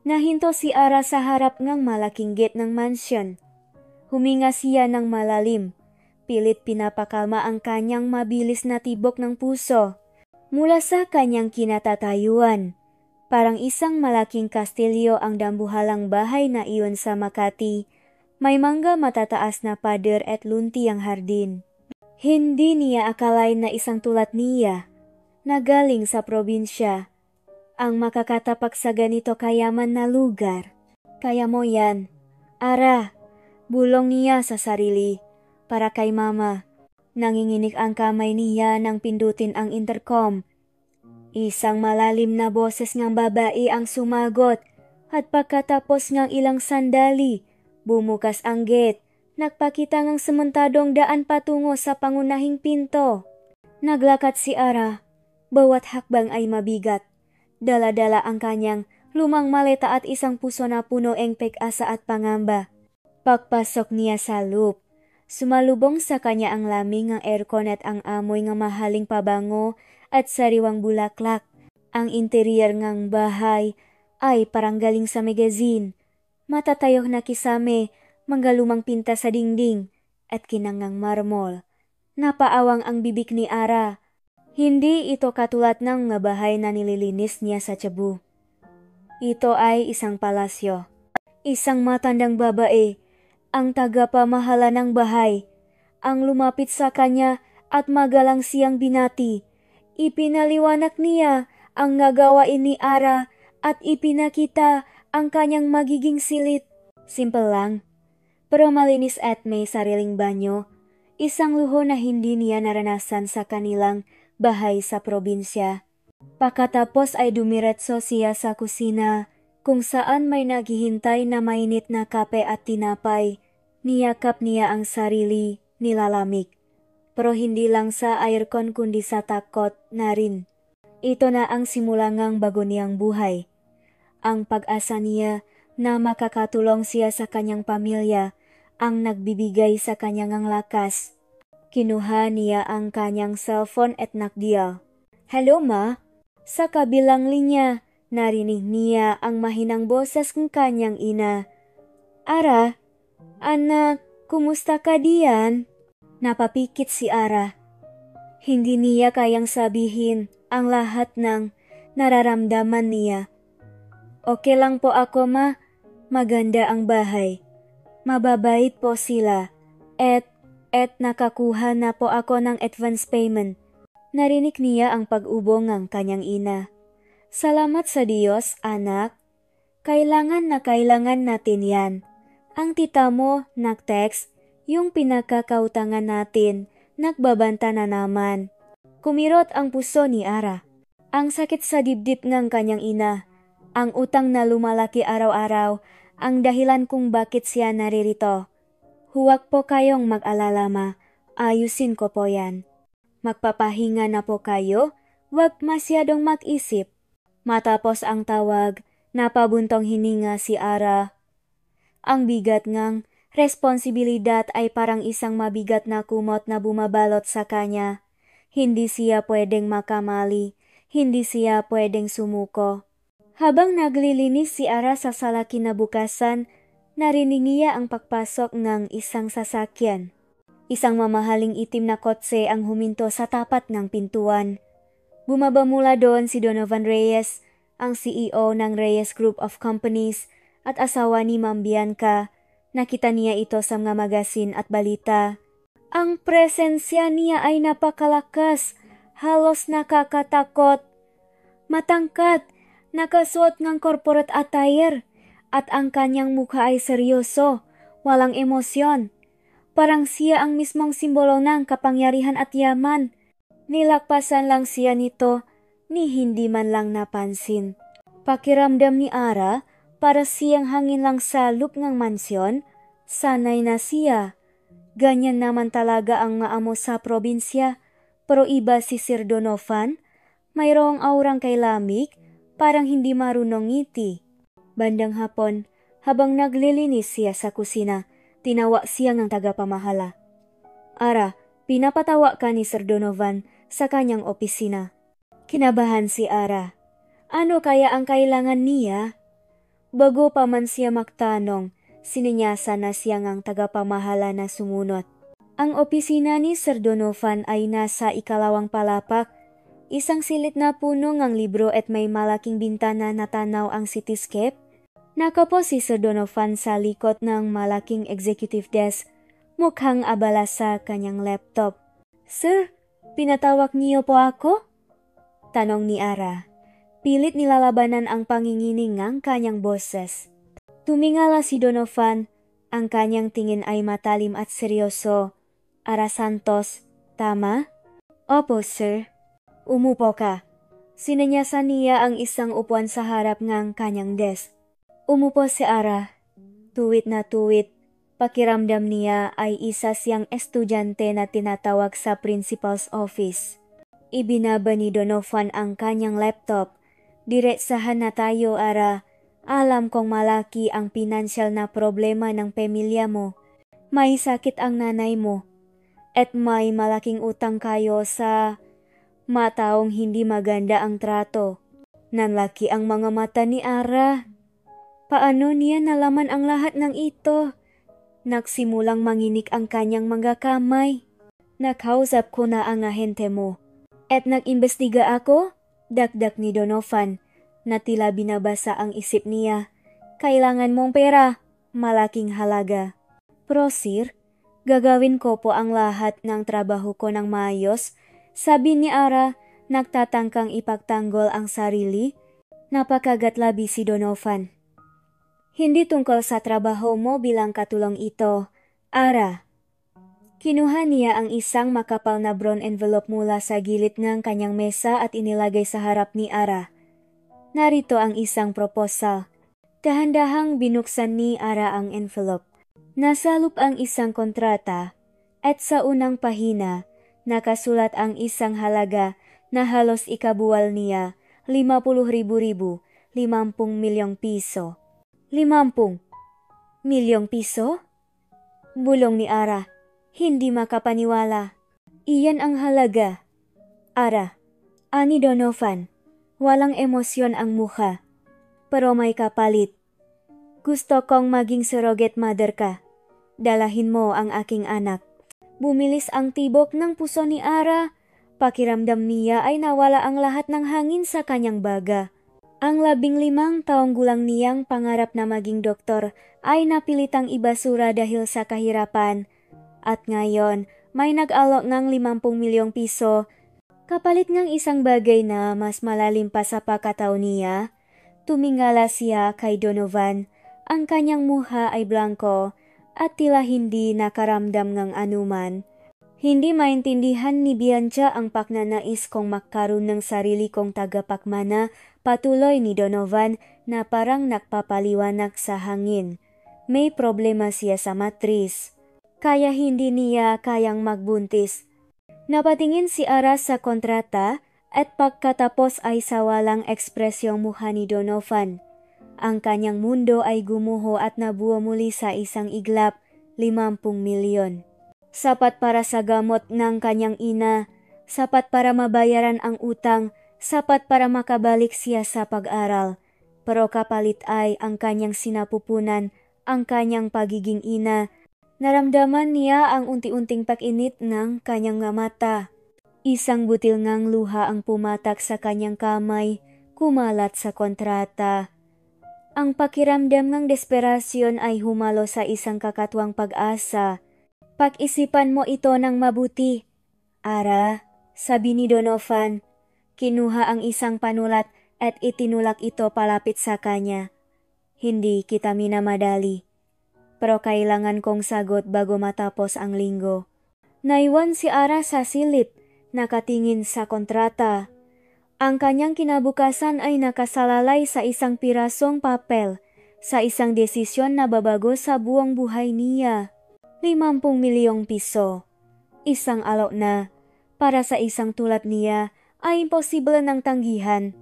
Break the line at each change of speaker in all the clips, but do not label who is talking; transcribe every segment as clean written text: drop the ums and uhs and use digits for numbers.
Nahinto si Ara sa harap ng malaking gate ng mansion. Huminga siya ng malalim. Pilit pinapakalma ang kanyang mabilis na tibok ng puso. Mula sa kanyang kinatatayuan, parang isang malaking kastilyo ang dambuhalang bahay na iyon sa Makati. May mangga matataas na pader at lunti ang hardin. Hindi niya akalain na isang tulad niya, na galing sa probinsya, ang makakatapak sa ganito kayaman na lugar. Kaya mo yan, Ara, bulong niya sa sarili. Para kay mama, nanginginig ang kamay niya nang pindutin ang intercom. Isang malalim na boses ng babae ang sumagot at pagkatapos ng ilang sandali, bumukas ang gate. Nagpakita ng sementadong daan patungo sa pangunahing pinto. Naglakad si Ara. Bawat hakbang ay mabigat. Dala-dala ang kanyang lumang maleta at isang puso na puno ng pag-asa at pangamba. Pagpasok niya sa loop, sumalubong sa kanya ang lamig ng aircon at ang amoy ng mahaling pabango at sariwang bulaklak. Ang interior ng bahay ay parang galing sa magazine. Matatayog na kisame, manggalumang pinta sa dingding at kinangang marmol. Napaawang ang bibig ni Ara. Hindi ito katulad ng bahay na nililinis niya sa Cebu. Ito ay isang palasyo. Isang matandang babae, ang tagapamahala ng bahay, ang lumapit sa kanya at magalang siyang binati. Ipinaliwanag niya ang gagawain ni Ara at ipinakita ang kanyang magiging silid. Simple lang, pero malinis at may sariling banyo. Isang luho na hindi niya naranasan sa kanilang bahay sa probinsya. Pagkatapos ay dumiretso siya sa kusina kung saan may naghihintay na mainit na kape at tinapay. Niyakap niya ang sarili, nilalamig. Pero hindi lang sa aircon kundi sa takot na rin. Ito na ang simula ng bago niyang buhay. Ang pag-asa niya na makakatulong siya sa kanyang pamilya ang nagbibigay sa kanyang lakas. Kinuha niya ang kanyang cellphone at nagdial. Hello ma? Sa kabilang linya, narinig niya ang mahinang boses ng kanyang ina. Ara, anak, kumusta ka diyan? Napapikit si Ara. Hindi niya kayang sabihin ang lahat ng nararamdaman niya. Okay lang po ako ma, maganda ang bahay. Mababait po sila. At nakakuha na po ako ng advance payment. Narinig niya ang pag-ubong ng kanyang ina. Salamat sa Diyos, anak. Kailangan na kailangan natin yan. Ang tita mo, nag-text, yung pinakakautangan natin, nagbabanta na naman. Kumirot ang puso ni Ara. Ang sakit sa dibdib ng kanyang ina. Ang utang na lumalaki araw-araw, ang dahilan kung bakit siya naririto. Huwag po kayong mag-alala ma, ayusin ko po yan. Magpapahinga na po kayo, huwag masyadong mag-isip. Matapos ang tawag, napabuntong hininga si Ara. Ang bigat ngang responsibilidad ay parang isang mabigat na kumot na bumabalot sa kanya. Hindi siya pwedeng makamali, hindi siya pwedeng sumuko. Habang naglilinis si Ara sa sala kinabukasan, narinig niya ang pagpasok ng isang sasakyan. Isang mamahaling itim na kotse ang huminto sa tapat ng pintuan. Bumaba mula doon si Donovan Reyes, ang CEO ng Reyes Group of Companies at asawa ni Ma'am Bianca. Nakita niya ito sa mga magasin at balita. Ang presensya niya ay napakalakas, halos nakakatakot. Matangkad, nakasuot ng corporate attire. At ang kanyang mukha ay seryoso, walang emosyon. Parang siya ang mismong simbolo ng kapangyarihan at yaman. Nilakpasan lang siya nito, ni hindi man lang napansin. Pakiramdam ni Ara, para siyang hangin lang sa loob ng mansyon. Sanay na siya. Ganyan naman talaga ang maamo sa probinsya. Pero iba si Sir Donovan, mayroong aurang kay lamig, parang hindi marunong ngiti. Bandang hapon, habang naglilinis siya sa kusina, tinawa siya ng tagapamahala. Ara, pinapatawa ka ni Sir Donovan sa kanyang opisina. Kinabahan si Ara. Ano kaya ang kailangan niya? Bago pa man siya magtanong, sininyasa na siya ngang tagapamahala na sumunod. Ang opisina ni Sir Donovan ay nasa ikalawang palapak. Isang silit na puno ng libro at may malaking bintana na tanaw ang cityscape. Nakapo si Sir Donovan sa likod ng malaking executive desk, mukhang abala sa kanyang laptop. "Sir, pinatawag niyo po ako?" tanong ni Ara. Pilit nilalabanan ang panginginig ng kanyang boses. Tumingala si Donovan, ang kanyang tingin ay matalim at seryoso. "Ara Santos, tama?" "Opo, sir." "Umupo ka." Sinanyasan niya ang isang upuan sa harap ng kanyang desk. Umupo si Ara. Tuwid na tuwid. Pakiramdam niya ay isa siyang estudyante na tinatawag sa principal's office. Ibinaba ni Donovan ang kanyang laptop. "Diretsahan na tayo, Ara. Alam kong malaki ang pinansyal na problema ng pamilya mo. May sakit ang nanay mo. At may malaking utang kayo sa mataong hindi maganda ang trato." Nanlaki ang mga mata ni Ara. Paano niya nalaman ang lahat ng ito? Nagsimulang manginig ang kanyang mga kamay. "Nakausap ko na ang ahente mo. At nag-imbestiga ako?" Dagdag ni Donovan, na tila binabasa ang isip niya. "Kailangan mong pera, malaking halaga." "Pro sir, gagawin ko po ang lahat ng trabaho ko ng maayos," sabi ni Ara, nagtatangkang ipagtanggol ang sarili. Napakagatlabi si Donovan. "Hindi tungkol sa trabaho mo bilang katulong ito, Ara." Kinuha niya ang isang makapal na brown envelope mula sa gilid ng kanyang mesa at inilagay sa harap ni Ara. Narito ang isang proposal. Dahan-dahang binuksan ni Ara ang envelope. Nasalop ang isang kontrata at sa unang pahina, nakasulat ang isang halaga na halos ikabuwal niya, 50,000, 50 milyong piso. 50 milyong piso? Bulong ni Ara. Hindi makapaniwala. "Iyan ang halaga, Ara," ani Donovan. Walang emosyon ang mukha. "Pero may kapalit. Gusto kong maging surrogate mother ka. Dalahin mo ang aking anak." Bumilis ang tibok ng puso ni Ara. Pakiramdam niya ay nawala ang lahat ng hangin sa kanyang baga. Ang 15 taong gulang niyang pangarap na maging doktor ay napilitang ibasura dahil sa kahirapan. At ngayon, may nag-alok ng 50 milyong piso, kapalit ng isang bagay na mas malalim pa sa pagkatao niya. Tumingala siya kay Donovan. Ang kanyang mukha ay blanco at tila hindi nakaramdam ng anuman. Hindi maintindihan ni Bianca ang pagnanais kong magkaroon ng sarili kong tagapagmana, patuloy ni Donovan na parang nagpapaliwanag sa hangin. May problema siya sa matris. Kaya hindi niya kayang magbuntis. Napatingin si Ara sa kontrata at pagkatapos ay sa walang ekspresyong mukha ni Donovan. Ang kanyang mundo ay gumuho at nabuo muli sa isang iglap, 50 milyon. Sapat para sa gamot ng kanyang ina, sapat para mabayaran ang utang, sapat para makabalik siya sa pag-aral. Pero kapalit ay ang kanyang sinapupunan, ang kanyang pagiging ina. Naramdaman niya ang unti-unting pag-init ng kanyang mata. Isang butil ngang luha ang pumatak sa kanyang kamay, kumalat sa kontrata. Ang pakiramdam ng desperasyon ay humalo sa isang kakatuwang pag-asa. "Pag-isipan mo ito ng mabuti, Ara," sabi ni Donovan. Kinuha ang isang panulat at itinulak ito palapit sa kanya. "Hindi kita minamadali. Pero kailangan kong sagot bago matapos ang linggo." Naiwan si Ara sa silid, nakatingin sa kontrata. Ang kanyang kinabukasan ay nakasalalay sa isang pirasong papel, sa isang desisyon na babago sa buong buhay niya. 50 milyong piso. Isang alok na, para sa isang tulad niya, ay imposible ng tanggihan.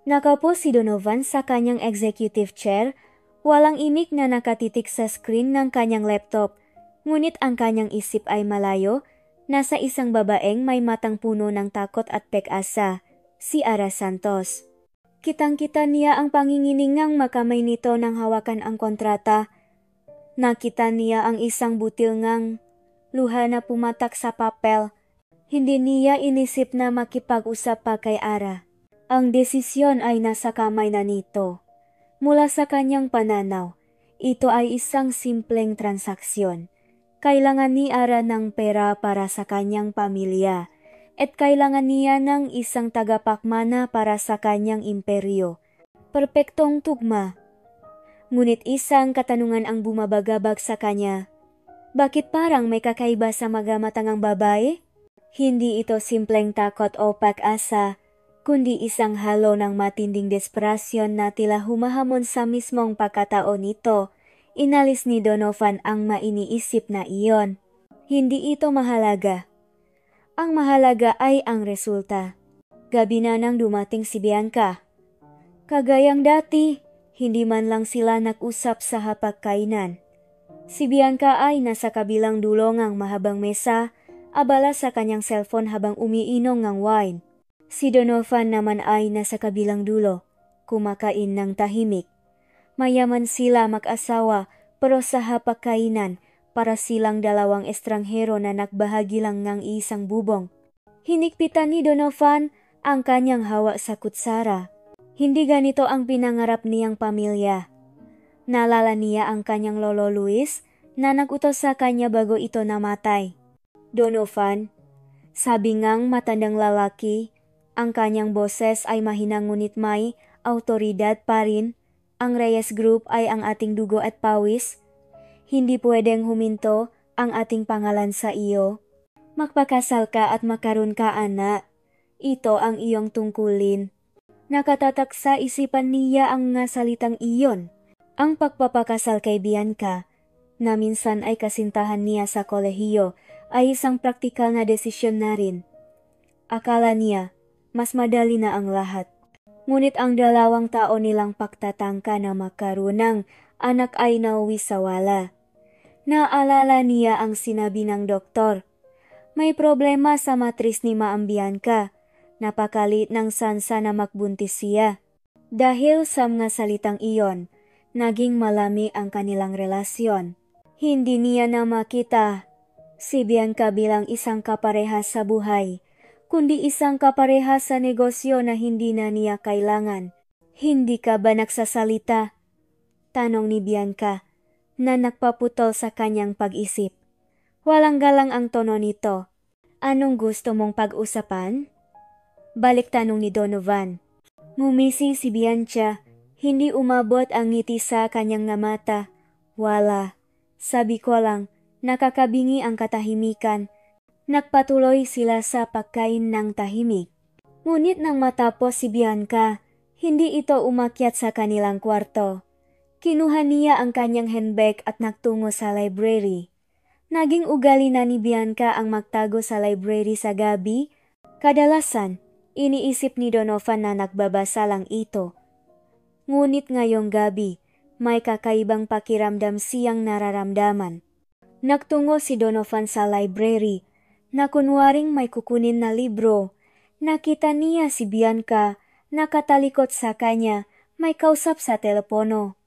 Nakaupo si Donovan sa kanyang executive chair. Walang imik na nakatitik sa screen ng kanyang laptop, ngunit ang kanyang isip ay malayo, nasa isang babaeng may matang puno ng takot at pag-asa, si Ara Santos. Kitang-kita niya ang panginginingang makamay nito nang hawakan ang kontrata. Nakita niya ang isang butil ngang luha na pumatak sa papel. Hindi niya inisip na makipag-usap pa kay Ara. Ang desisyon ay nasa kamay na nito. Mula sa kanyang pananaw, ito ay isang simpleng transaksyon. Kailangan ni Ara ng pera para sa kanyang pamilya at kailangan niya ng isang tagapakmana para sa kanyang imperyo. Perpektong tugma. Ngunit isang katanungan ang bumabagabag sa kanya. Bakit parang may kakaiba sa magamatangang babae? Hindi ito simpleng takot o pag-asa, kundi isang halo ng matinding desperasyon na tila humahamon sa mismong pagkataon nito. Inalis ni Donovan ang mainiisip na iyon. Hindi ito mahalaga. Ang mahalaga ay ang resulta. Gabi na nang dumating si Bianca. Kagayang dati, hindi man lang sila nag-usap sa hapagkainan. Si Bianca ay nasa kabilang dulo ng mahabang mesa, abala sa kanyang cellphone habang umiinom ng wine. Si Donovan naman ay nasa kabilang dulo, kumakain ng tahimik. Mayaman sila mag-asawa pero sa hapagkainan, para silang dalawang estranghero na nagbahagi lang ng isang bubong. Hinikpitan ni Donovan ang kanyang hawak sa kutsara. Hindi ganito ang pinangarap niyang pamilya. Naalala niya ang kanyang lolo Luis na nagutos sa kanya bago ito namatay. Donovan, sabi ngang matandang lalaki, ang kanyang boses ay mahina ngunit may awtoridad pa rin. Ang Reyes Group ay ang ating dugo at pawis. Hindi pwedeng huminto ang ating pangalan sa iyo. Magpakasal ka at makaroon ka anak. Ito ang iyong tungkulin. Nakatatak sa isipan niya ang nga salitang iyon. Ang pagpapakasal kay Bianca, na minsan ay kasintahan niya sa kolehiyo, ay isang praktikal na desisyon na rin. Akala niya, mas madali na ang lahat. Ngunit ang 2 taon nilang pagtatangka na magkaroon ng anak ay nauwi sa wala. Naalala niya ang sinabi ng doktor. May problema sa matris ni Maang Bianca. Napakalit ng sansa na makbuntis siya. Dahil sa mga salitang iyon, naging malami ang kanilang relasyon. Hindi niya na makita si Bianca bilang isang kaparehas sa buhay, kundi isang kaparehas sa negosyo na hindi na niya kailangan. Hindi ka ba nagsasalita? Tanong ni Bianca, na nagpaputol sa kanyang pag-isip. Walang galang ang tono nito. Anong gusto mong pag-usapan? Balik tanong ni Donovan. Ngumisi si Bianca, hindi umabot ang ngiti sa kanyang nga mata. Wala. Sabi ko lang, nakakabingi ang katahimikan. Nagpatuloy sila sa pagkain ng tahimik. Ngunit nang matapos si Bianca, hindi ito umakyat sa kanilang kwarto. Kinuha niya ang kanyang handbag at nagtungo sa library. Naging ugali na ni Bianca ang magtago sa library sa gabi. Kadalasan, iniisip ni Donovan na nagbabasa lang ito. Ngunit ngayong gabi, may kakaibang pakiramdam siyang nararamdaman. Nagtungo si Donovan sa library, na kunwaring may kukunin na libro. Nakita niya si Bianca, nakatalikot sa kanya, may kausap sa telepono.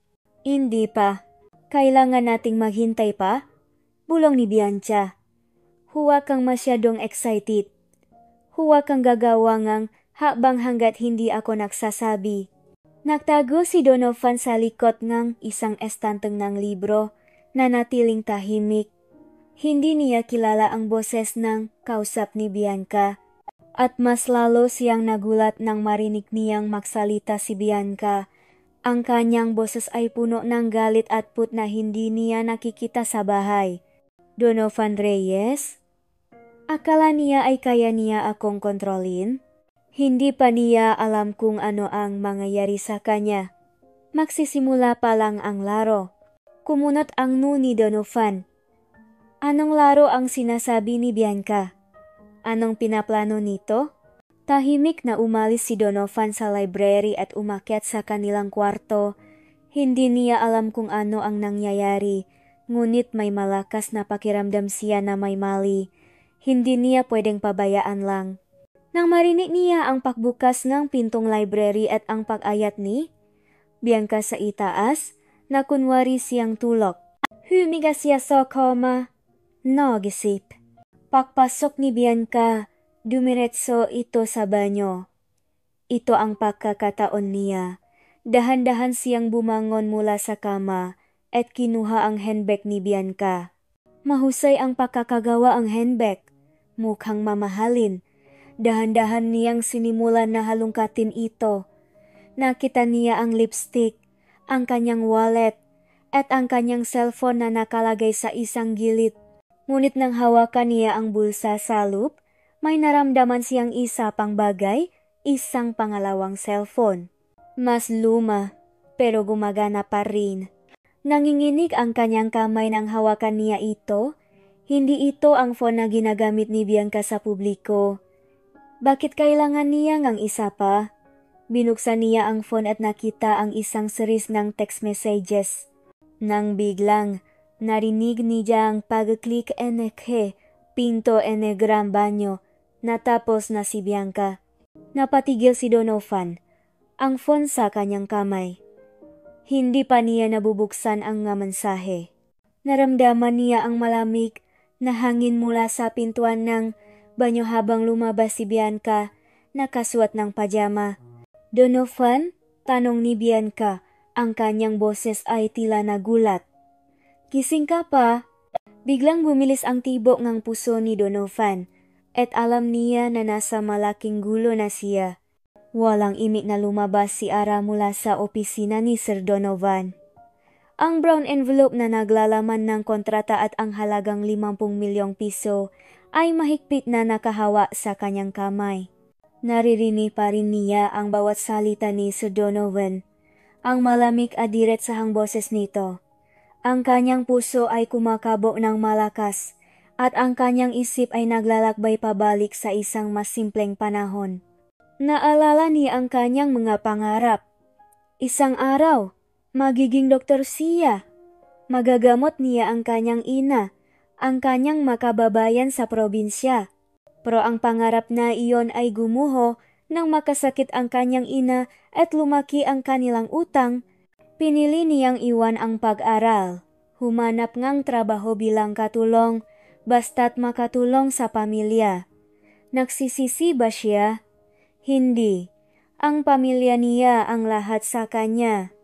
Hindi pa. Kailangan nating maghintay pa? Bulong ni Bianca. Huwag kang masyadong excited. Huwag kang gagawangang habang hanggat hindi ako nagsasabi. Nagtago si Donovan sa likod ng isang estanteng ng libro na natiling tahimik. Hindi niya kilala ang boses ng kausap ni Bianca. At mas lalo siyang nagulat nang marinig niyang magsalita si Bianca. Ang kanyang boses ay puno ng galit at put na hindi niya nakikita sa bahay. Donovan Reyes? Akala niya ay kaya niya akong kontrolin? Hindi pa niya alam kung ano ang mangyayari sa kanya. Magsisimula pa lang ang laro. Kumunot ang noo ni Donovan. Anong laro ang sinasabi ni Bianca? Anong pinaplano nito? Tahimik na umalis si Donovan sa library at umakyat sa kanilang kwarto. Hindi niya alam kung ano ang nangyayari, ngunit may malakas na pakiramdam siya na may mali. Hindi niya pwedeng pabayaan lang. Nang marinig niya ang pagbukas ng pintong library at ang pag-ayat ni Bianca sa itaas, na kunwari siyang tulok. Humiga siya sa koma. Nagisip. Pagpasok ni Bianca, dumiretso ito sa banyo. Ito ang pagkakataon niya. Dahan-dahan siyang bumangon mula sa kama at kinuha ang handbag ni Bianca. Mahusay ang pagkakagawa ang handbag. Mukhang mamahalin. Dahan-dahan niyang sinimulan na halungkatin ito. Nakita niya ang lipstick, ang kanyang wallet, at ang kanyang cellphone na nakalagay sa isang gilid. Ngunit nang hawakan niya ang bulsa sa loop, may naramdaman siyang isa pang bagay, isang pangalawang cellphone. Mas luma, pero gumagana pa rin. Nanginginig ang kanyang kamay nang hawakan niya ito. Hindi ito ang phone na ginagamit ni Bianca sa publiko. Bakit kailangan niya ngang isa pa? Binuksan niya ang phone at nakita ang isang series ng text messages. Nang biglang, narinig niya ang pag-click NK, pinto enegram banyo, natapos na si Bianca. Napatigil si Donovan, ang phone sa kanyang kamay. Hindi pa niya nabubuksan ang nga mensahe. Naramdaman niya ang malamig na hangin mula sa pintuan ng banyo habang lumabas si Bianca, nakasuot ng pajama. Donovan, tanong ni Bianca, ang kanyang boses ay tila nagulat. Gising ka pa? Biglang bumilis ang tibok ng puso ni Donovan, at alam niya na nasa malaking gulo na siya. Walang imik na lumabas si Ara mula sa opisina ni Sir Donovan. Ang brown envelope na naglalaman ng kontrata at ang halagang 50 milyong piso ay mahigpit na nakahawa sa kanyang kamay. Naririnig pa rin niya ang bawat salita ni Sir Donovan, ang malamig at diretsahang boses nito. Ang kanyang puso ay kumakabog ng malakas at ang kanyang isip ay naglalakbay pabalik sa isang mas simpleng panahon. Naalala niya ang kanyang mga pangarap. Isang araw, magiging doktor siya. Magagamot niya ang kanyang ina, ang kanyang makababayan sa probinsya. Pero ang pangarap na iyon ay gumuho nang makasakit ang kanyang ina at lumaki ang kanilang utang. Pinili niyang iwan ang pag-aral. Humanap ngang trabaho bilang katulong, basta't makatulong sa pamilya. Nagsisisi ba siya? Hindi. Ang pamilya niya ang lahat sa kanya.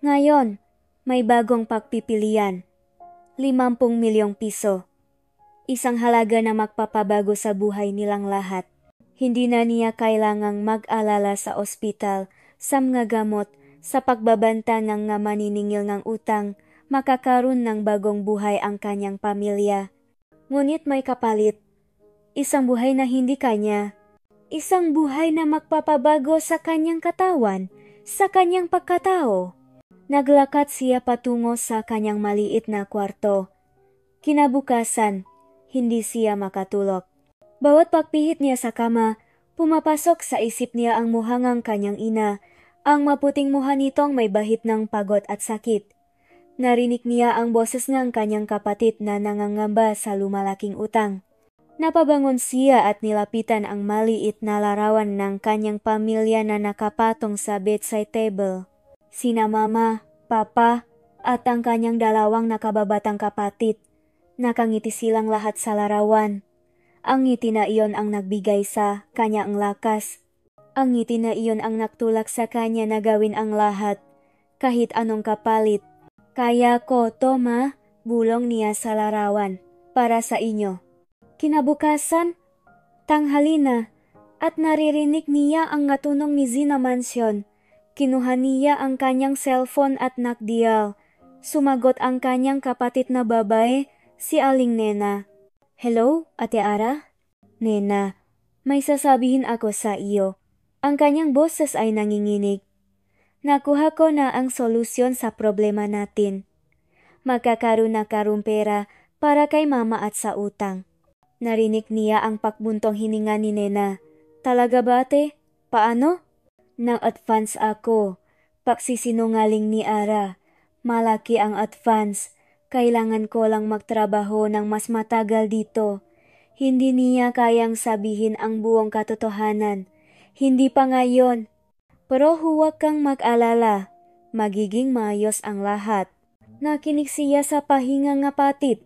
Ngayon, may bagong pagpipilian. 50 milyong piso. Isang halaga na magpapabago sa buhay nilang lahat. Hindi na niya kailangang mag-alala sa ospital, sa mga gamot, sa pagbabanta ng nga maniningil ng utang, makakaroon ng bagong buhay ang kanyang pamilya. Ngunit may kapalit. Isang buhay na hindi kanya. Isang buhay na magpapabago sa kanyang katawan, sa kanyang pagkatao. Naglakad siya patungo sa kanyang maliit na kwarto. Kinabukasan, hindi siya makatulog. Bawat pagpihit niya sa kama, pumapasok sa isip niya ang muhangang kanyang ina, ang maputing mukha nitong may bahid ng pagod at sakit. Narinig niya ang boses ng kanyang kapatid na nangangamba sa lumalaking utang. Napabangon siya at nilapitan ang maliit na larawan ng kanyang pamilya na nakapatong sa bedside table. Sina mama, papa, at ang kanyang dalawang nakababatang kapatid. Nakangiti silang lahat sa larawan. Ang ngiti na iyon ang nagbigay sa kanya ang lakas. Ang ngiti na iyon ang nagtulak sa kanya na gawin ang lahat, kahit anong kapalit. Kaya ko, Toma, bulong niya sa larawan, para sa inyo. Kinabukasan, tanghali na, at naririnig niya ang ngatunong ni Zina Mansion. Kinuha niya ang kanyang cellphone at nagdial. Sumagot ang kanyang kapatid na babae, si Aling Nena. Hello, Ate Ara? Nena, may sasabihin ako sa iyo. Ang kanyang boses ay nanginginig. Nakuha ko na ang solusyon sa problema natin. Magkakaroon na pera para kay mama at sa utang. Narinig niya ang pakbuntong hininga ni Nena. Talaga ba, ate? Paano? Nang-advance ako. Pagsisinungaling ni Ara. Malaki ang advance. Kailangan ko lang magtrabaho ng mas matagal dito. Hindi niya kayang sabihin ang buong katotohanan. Hindi pa ngayon. Pero huwag kang mag-alala. Magiging maayos ang lahat. Nakinig siya sa pahinga nga patit.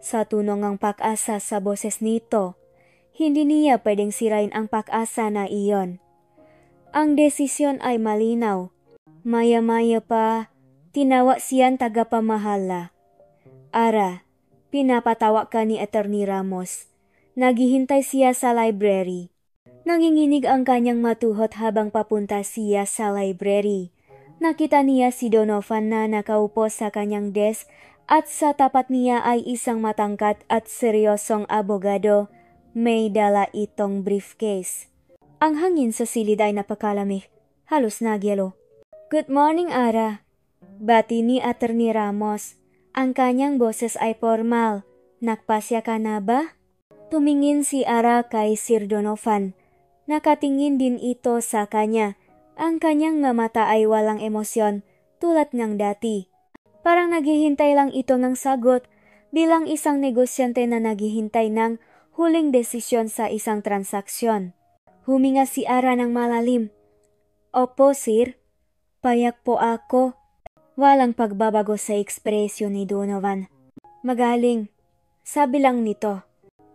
Sa tunog ng pag-asa sa boses nito. Hindi niya pwedeng sirain ang pag-asa na iyon. Ang desisyon ay malinaw. Maya-maya pa, tinawa siyang tagapamahala. Ara, pinapatawa ka ni Attorney Ramos. Naghihintay siya sa library. Nanginginig ang kanyang matuhot habang papunta siya sa library. Nakita niya si Donovan na nakaupo sa kanyang desk at sa tapat niya ay isang matangkad at seryosong abogado. May dala itong briefcase. Ang hangin sa silid ay napakalamig. Halos nagyelo. Good morning, Ara. Bati ni Attorney Ramos. Ang kanyang boses ay formal. Nakpasya ka na ba? Tumingin si Ara kay Sir Donovan. Nakatingin din ito sa kanya. Ang kanyang nga mata ay walang emosyon, tulad ng dati. Parang naghihintay lang ito ng sagot bilang isang negosyante na naghihintay ng huling desisyon sa isang transaksyon. Huminga si Ara ng malalim. Opo, sir. Payak po ako. Walang pagbabago sa ekspresyon ni Donovan. Magaling. Sabi lang nito.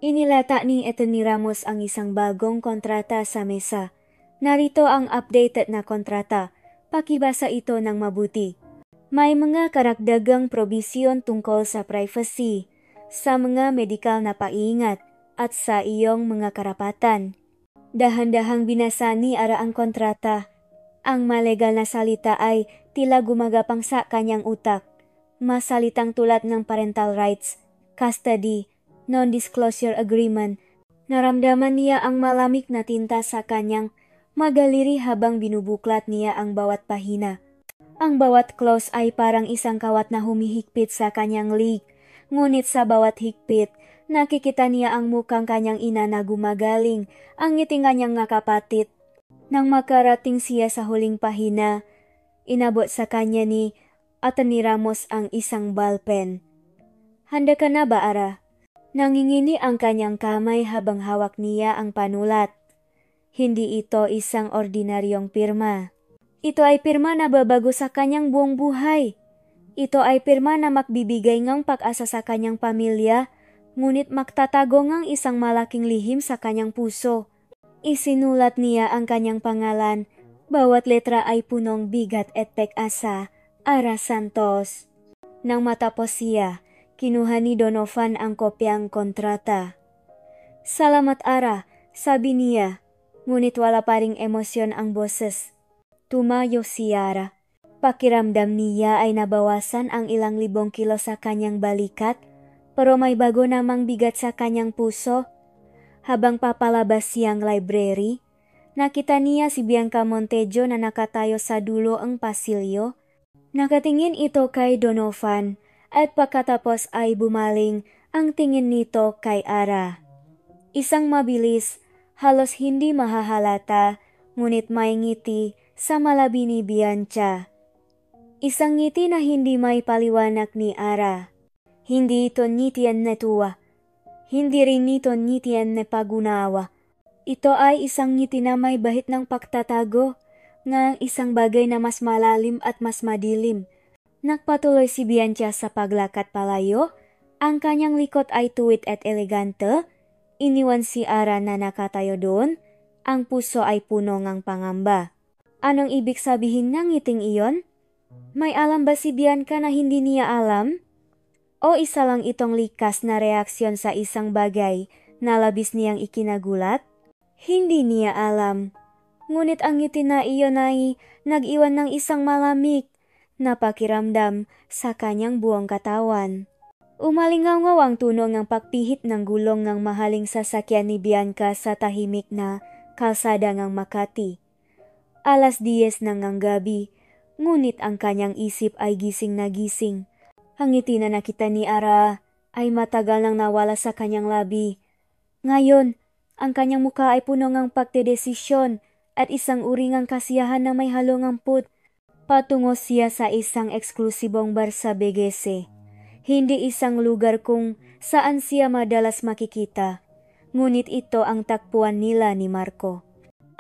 Inilata ni Attorney Ramos ang isang bagong kontrata sa mesa. Narito ang updated na kontrata. Pakibasa ito ng mabuti. May mga karagdagang probisyon tungkol sa privacy, sa mga medikal na paingat, at sa iyong mga karapatan. Dahan-dahang binasa ni Ara ang kontrata. Ang malegal na salita ay tila gumagapang sa kanyang utak. Masalitang tulad ng parental rights, custody, non-disclosure agreement. Naramdaman niya ang malamig na tinta sa kanyang magaliri habang binubuklat niya ang bawat pahina. Ang bawat clause ay parang isang kawat na humihigpit sa kanyang lig. Ngunit sa bawat higpit, nakikita niya ang mukhang kanyang ina na gumagaling, ang ngiti niyang nakapatit. Nang makarating siya sa huling pahina, inabot sa kanya ni Attorney Ramos ang isang ballpen. Handa ka na ba, Ara? Nangingini ang kanyang kamay habang hawak niya ang panulat. Hindi ito isang ordinaryong pirma. Ito ay pirma na babago sa kanyang buong buhay. Ito ay pirma na makbibigay ngang pag-asa sa kanyang pamilya, ngunit magtatago ngang isang malaking lihim sa kanyang puso. Isinulat niya ang kanyang pangalan. Bawat letra ay punong bigat at pag-asa. Ara Santos. Nang matapos siya, kinuha ni Donovan ang kopyang kontrata. Salamat, Ara, sabi niya. Ngunit wala pa ring emosyon ang boses. Tumayo si Ara. Pakiramdam niya ay nabawasan ang ilang libong kilo sa kanyang balikat, pero may bago namang bigat sa kanyang puso. Habang papalabas siyang library, nakita niya si Bianca Montejo na nakatayo sa dulo ang pasilyo. Nakatingin ito kay Donovan at pagkatapos ay bumaling ang tingin nito kay Ara. Isang mabilis, halos hindi mahahalata, ngunit may ngiti sa malabi ni Bianca. Isang ngiti na hindi may paliwanag ni Ara. Hindi ito ngitian na tuwa. Hindi rin ito ngitian na pagunawa. Ito ay isang ngiti na may bahid ng pagtatago, ng isang bagay na mas malalim at mas madilim. Nagpatuloy si Bianca sa paglakad palayo. Ang kanyang likod ay tuwid at elegante. Iniwan si Ara na nakatayo doon. Ang puso ay puno ng pangamba. Anong ibig sabihin ng ngiting iyon? May alam ba si Bianca na hindi niya alam? O isa lang itong likas na reaksyon sa isang bagay na labis niyang ikinagulat? Hindi niya alam. Ngunit ang ngiti na iyon ay nag-iwan ng isang malamig na pakiramdam sa kanyang buong katawan. Umalingaw ang tunog ng pagpihit ng gulong ng mahaling sasakyan ni Bianca sa tahimik na kalsada ng Makati. 10:00 na ng gabi, ngunit ang kanyang isip ay gising na gising. Ang ngiti na nakita ni Ara ay matagal nang nawala sa kanyang labi. Ngayon, ang kanyang mukha ay puno ng pagdedesisyon at isang uri ng kasiyahan na may halong amput. Patungo siya sa isang eksklusibong bar sa BGC. Hindi isang lugar kung saan siya madalas makikita. ngunit ito ang takpuan nila ni Marco.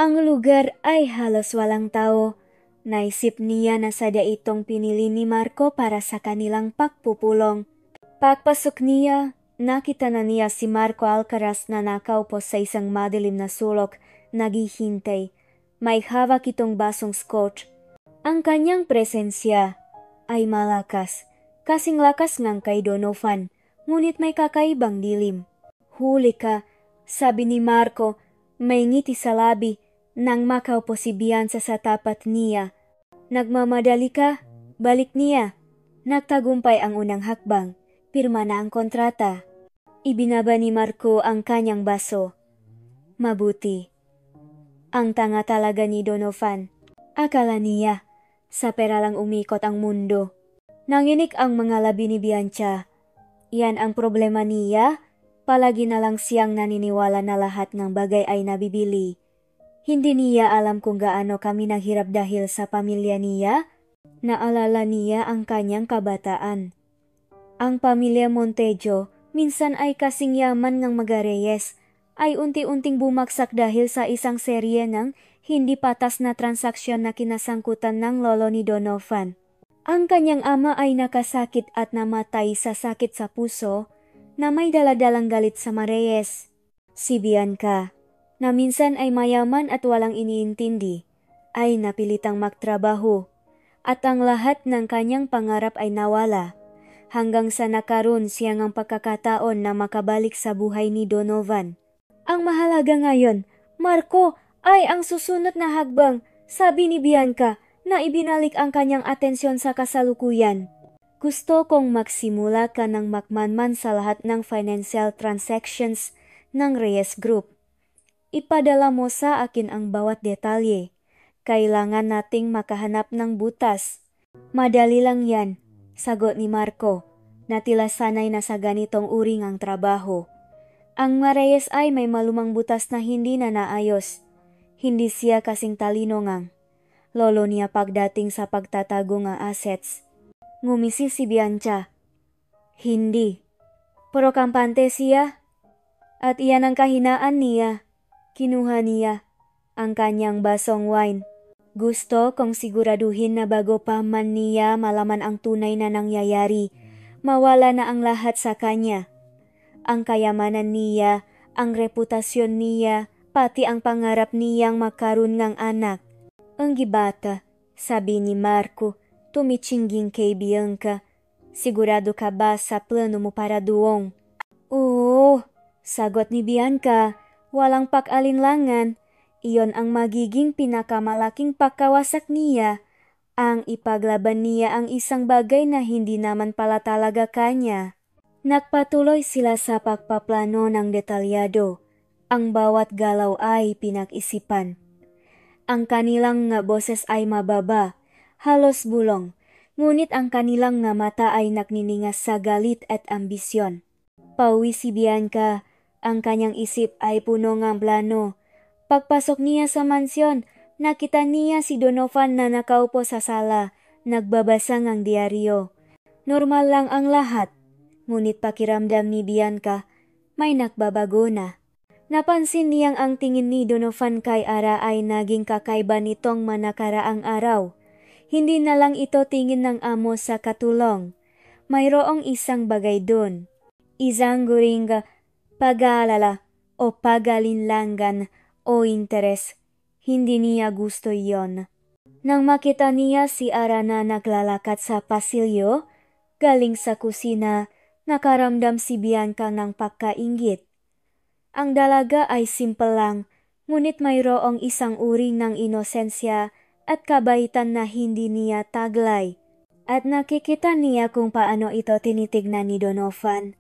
Ang lugar ay halos walang tao. Naisip niya na sadya itong pinili ni Marco para sa kanilang pagpupulong. Pagpasok niya, nakita na niya si Marco Alcaraz na nakaupo sa isang madilim na sulok, naghihintay. May hawak itong basong scotch. Ang kanyang presensya ay malakas, kasing lakas ng kay Donovan, ngunit may kakaibang dilim. Huli ka, sabi ni Marco, may ngiti sa labi. Nang makaupo si Bianca sa tapat niya. Nagmamadali ka? Balik niya. Nagtagumpay ang unang hakbang. Pirma na ang kontrata. Ibinaba ni Marco ang kanyang baso. Mabuti. Ang tanga talaga ni Donovan. Akala niya, sa pera lang umikot ang mundo. Nanginig ang mga labi ni Bianca. Yan ang problema niya. Palagi na lang siyang naniniwala na lahat ng bagay ay nabibili. Hindi niya alam kung gaano kami naghirap dahil sa pamilya niya. Naalala niya ang kanyang kabataan. Ang pamilya Montejo, minsan ay kasing yaman ng Magarreyes, ay unti-unting bumagsak dahil sa isang serye ng hindi patas na transaksyon na kinasangkutan ng lolo ni Donovan. Ang kanyang ama ay nakasakit at namatay sa sakit sa puso na may daladalang galit sa Marreyes. Si Bianca, na minsan ay mayaman at walang iniintindi, ay napilitang magtrabaho, at ang lahat ng kanyang pangarap ay nawala, hanggang sa nakaroon siyang ang pagkakataon na makabalik sa buhay ni Donovan. Ang mahalaga ngayon, Marco, ay ang susunod na hakbang, sabi ni Bianca, na ibinalik ang kanyang atensyon sa kasalukuyan. Gusto kong magsimula ka ng makmanman sa lahat ng financial transactions ng Reyes Group. Ipadala mo sa akin ang bawat detalye. Kailangan nating makahanap ng butas. Madali lang yan, sagot ni Marco, na tila sanay na sa ganitong uring ang trabaho. Ang Marreyes ay may malumang butas na hindi na naayos. Hindi siya kasing talino ngang lolo niya pagdating sa pagtatago ng assets. Ngumisi si Bianca. Hindi. Pero kampante siya. At iyan ang kahinaan niya. Kinuha niya ang kanyang basong wine. Gusto kong siguraduhin na bago pa man niya malaman ang tunay na nangyayari, mawala na ang lahat sa kanya. Ang kayamanan niya, ang reputasyon niya, pati ang pangarap niyang makaroon ng anak. Ang gibata, sabi ni Marco, tumitsingging kay Bianca. Sigurado ka ba sa plano mo para doong? Oo, sagot ni Bianca. Walang pag-alinlangan, iyon ang magiging pinakamalaking pagkawasak niya, ang ipaglaban niya ang isang bagay na hindi naman pala talaga kanya. Nagpatuloy sila sa pagpaplano ng detalyado. Ang bawat galaw ay pinag-isipan. Ang kanilang nga boses ay mababa, halos bulong, ngunit ang kanilang nga mata ay nagniningas sa galit at ambisyon. Pauwi si Bianca. Ang kanyang isip ay puno ng plano. Pagpasok niya sa mansyon, nakita niya si Donovan na nakaupo sa sala, nagbabasa ng diaryo. Normal lang ang lahat, ngunit pakiramdam ni Bianca, may nagbabago na. Napansin niyang ang tingin ni Donovan kay Ara ay naging kakaiba nitong manakaraang araw. Hindi na lang ito tingin ng amo sa katulong. Mayroong isang bagay dun. Isang guring pag-aalala o pag-alinlangan o interes. Hindi niya gusto iyon. Nang makita niya si Ara na naglalakad sa pasilyo, galing sa kusina, nakaramdam si Bianca ng pagkainggit. Ang dalaga ay simple lang, ngunit mayroong isang uri ng inosensya at kabaitan na hindi niya taglay. At nakikita niya kung paano ito tinitignan ni Donovan.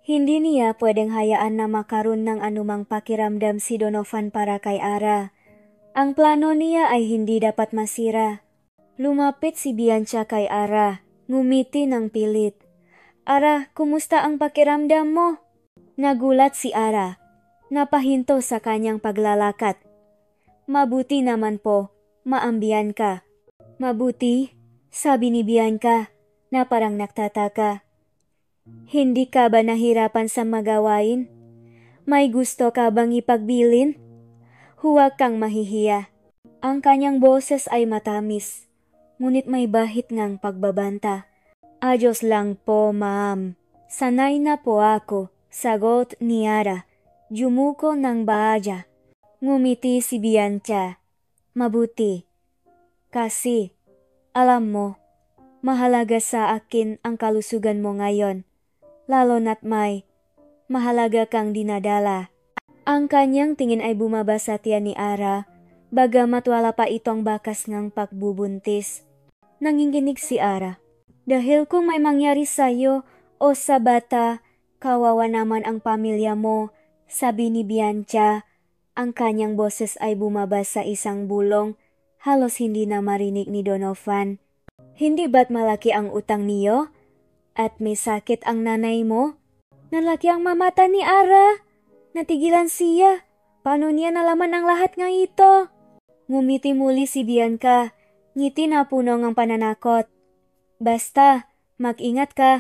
Hindi niya pwedeng hayaan na makaroon ng anumang pakiramdam si Donovan para kay Ara. Ang plano niya ay hindi dapat masira. Lumapit si Bianca kay Ara, ngumiti ng pilit. Ara, kumusta ang pakiramdam mo? Nagulat si Ara. Napahinto sa kanyang paglalakad. Mabuti naman po, maambiyan ka. Mabuti, sabi ni Bianca, na parang nagtataka. Hindi ka ba nahirapan sa magawain? May gusto ka bang ipagbilin? Huwag kang mahihiya. Ang kanyang boses ay matamis, ngunit may bahit ngang pagbabanta. Ayos lang po, ma'am. Sanay na po ako, sagot ni Ara. Yumuko ng bahagya. Ngumiti si Bianca. Mabuti. Kasi, alam mo, mahalaga sa akin ang kalusugan mo ngayon. Lalo na't may mahalaga kang dinadala. Ang kanyang tingin ay bumaba sa tiyan ni Ara, bagamat wala pa itong bakas ng pagbubuntis. Nanginginig si Ara. Dahil kung may mangyari sa'yo o sa bata, kawawa naman ang pamilya mo, sabi ni Bianca. Ang kanyang boses ay bumaba sa isang bulong, halos hindi na marinig ni Donovan. Hindi ba't malaki ang utang niyo? At may sakit ang nanay mo? Nalaki ang mamata ni Ara. Natigilan siya. Paano niya nalaman ang lahat ng ito? Ngumiti muli si Bianca. Ngiti na puno ng pananakot. Basta, mag-ingat ka.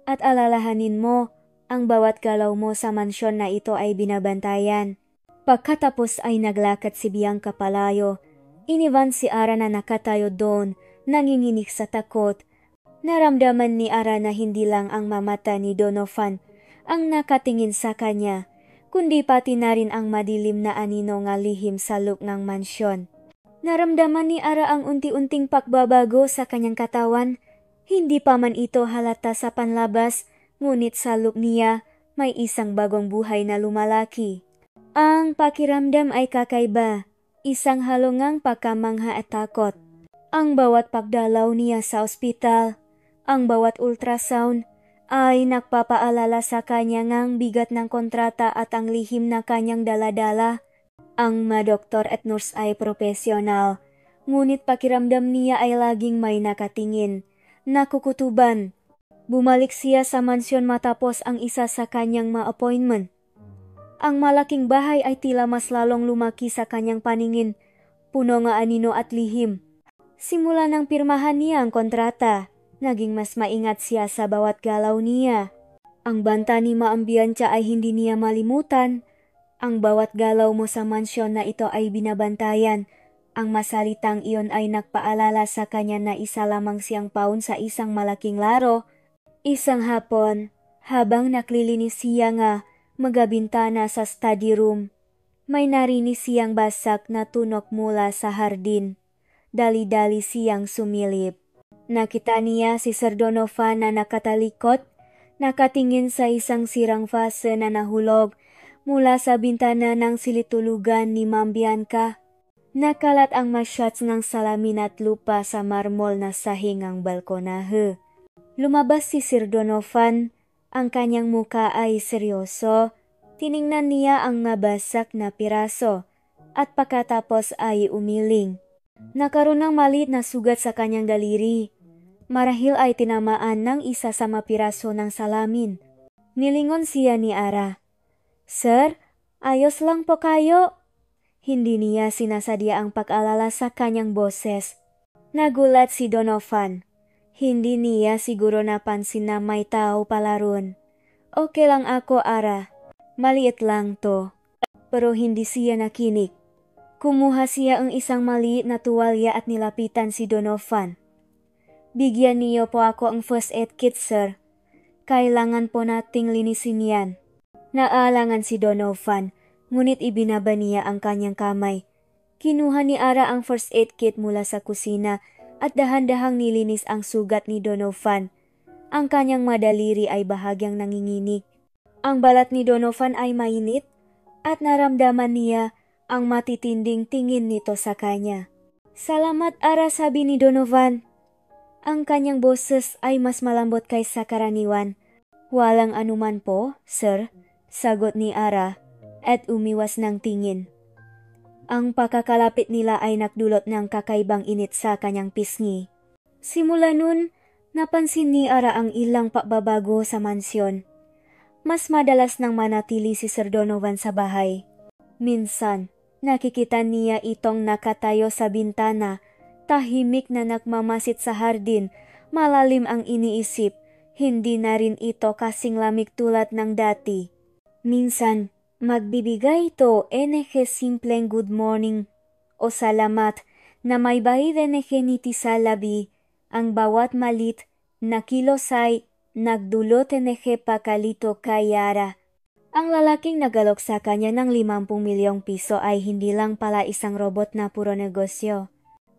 At alalahanin mo, ang bawat galaw mo sa mansyon na ito ay binabantayan. Pagkatapos ay naglakad si Bianca palayo. Iniwan si Ara na nakatayo doon, nanginginig sa takot. Naramdaman ni Ara na hindi lang ang mamata ni Donovan ang nakatingin sa kanya, kundi pati na rin ang madilim na anino nga lihim sa loob ng mansyon. Naramdaman ni Ara ang unti-unting pagbabago sa kanyang katawan. Hindi pa man ito halata sa panlabas, ngunit sa loob niya may isang bagong buhay na lumalaki. Ang pakiramdam ay kakaiba, isang halongang pagkamangha at takot. Ang bawat pagdalaw niya sa ospital, ang bawat ultrasound, ay nagpapaalala sa kanya ngang bigat ng kontrata at ang lihim na kanyang daladala. Ang mga doktor at nurse ay profesional, ngunit pakiramdam niya ay laging may nakatingin, nakukutuban. Bumalik siya sa mansyon matapos ang isa sa kanyang mga appointment. Ang malaking bahay ay tila mas lalong lumaki sa kanyang paningin, puno nga anino at lihim. Simula nang pirmahan niya ang kontrata, naging mas maingat siya sa bawat galaw niya. Ang banta ni Ma'am Bianca ay hindi niya malimutan. Ang bawat galaw mo sa mansyon na ito ay binabantayan. Ang masalitang iyon ay nagpaalala sa kanya na isa lamang siyang pawn sa isang malaking laro. Isang hapon, habang naglilinis siya nga magabintana sa study room, may narinig siyang basak na tunog mula sa hardin. Dali-dali siyang sumilip. Nakita niya si Sir Donovan na nakatalikot, nakatingin sa isang sirang vase na nahulog mula sa bintana ng silitulugan ni Ma'am Bianca. Nakalat ang mga shots ng salamin at lupa sa marmol na sahig ng balkonahe. Lumabas si Sir Donovan, ang kanyang muka ay seryoso. Tiningnan niya ang nabasak na piraso at pagkatapos ay umiling. Nakaroon ng maliit na sugat sa kanyang daliri. Marahil ay tinamaan ng isa sa mapiraso ng salamin. Nilingon siya ni Ara. Sir, ayos lang po kayo. Hindi niya sinasadya ang pag-alala sa kanyang boses. Nagulat si Donovan. Hindi niya siguro napansin na may tao pala ron. Okay lang ako, Ara. Maliit lang to. Pero hindi siya nakinig. Kumuha siya ang isang maliit na tuwalya at nilapitan si Donovan. Bigyan niyo po ako ang first aid kit, sir. Kailangan po nating linisin yan. Naalangan si Donovan, ngunit ibinaba niya ang kanyang kamay. Kinuha ni Ara ang first aid kit mula sa kusina at dahan-dahang nilinis ang sugat ni Donovan. Ang kanyang madaliri ay bahagyang nanginginig. Ang balat ni Donovan ay mainit at naramdaman niya ang matitinding tingin nito sa kanya. Salamat, Ara, sabi ni Donovan. Ang kanyang boses ay mas malambot kaysa karaniwan. Walang anuman po, sir, sagot ni Ara at umiwas ng tingin. Ang pagkakalapit nila ay nagdulot ng kakaibang init sa kanyang pisngi. Simula nun, napansin ni Ara ang ilang pagbabago sa mansyon. Mas madalas nang manatili si Sir Donovan sa bahay. Minsan, nakikita niya itong nakatayo sa bintana, tahimik na nagmamasid sa hardin, malalim ang iniisip, hindi na rin ito kasing lamig tulad ng dati. Minsan, Magbibigay ito NG simpleng good morning o salamat na may bahid NG niti sa labi. Ang bawat malit na kilos ay nagdulot NG pakalito kay Ara. Ang lalaking nagalok sa kanya ng 50 milyong piso ay hindi lang pala isang robot na puro negosyo.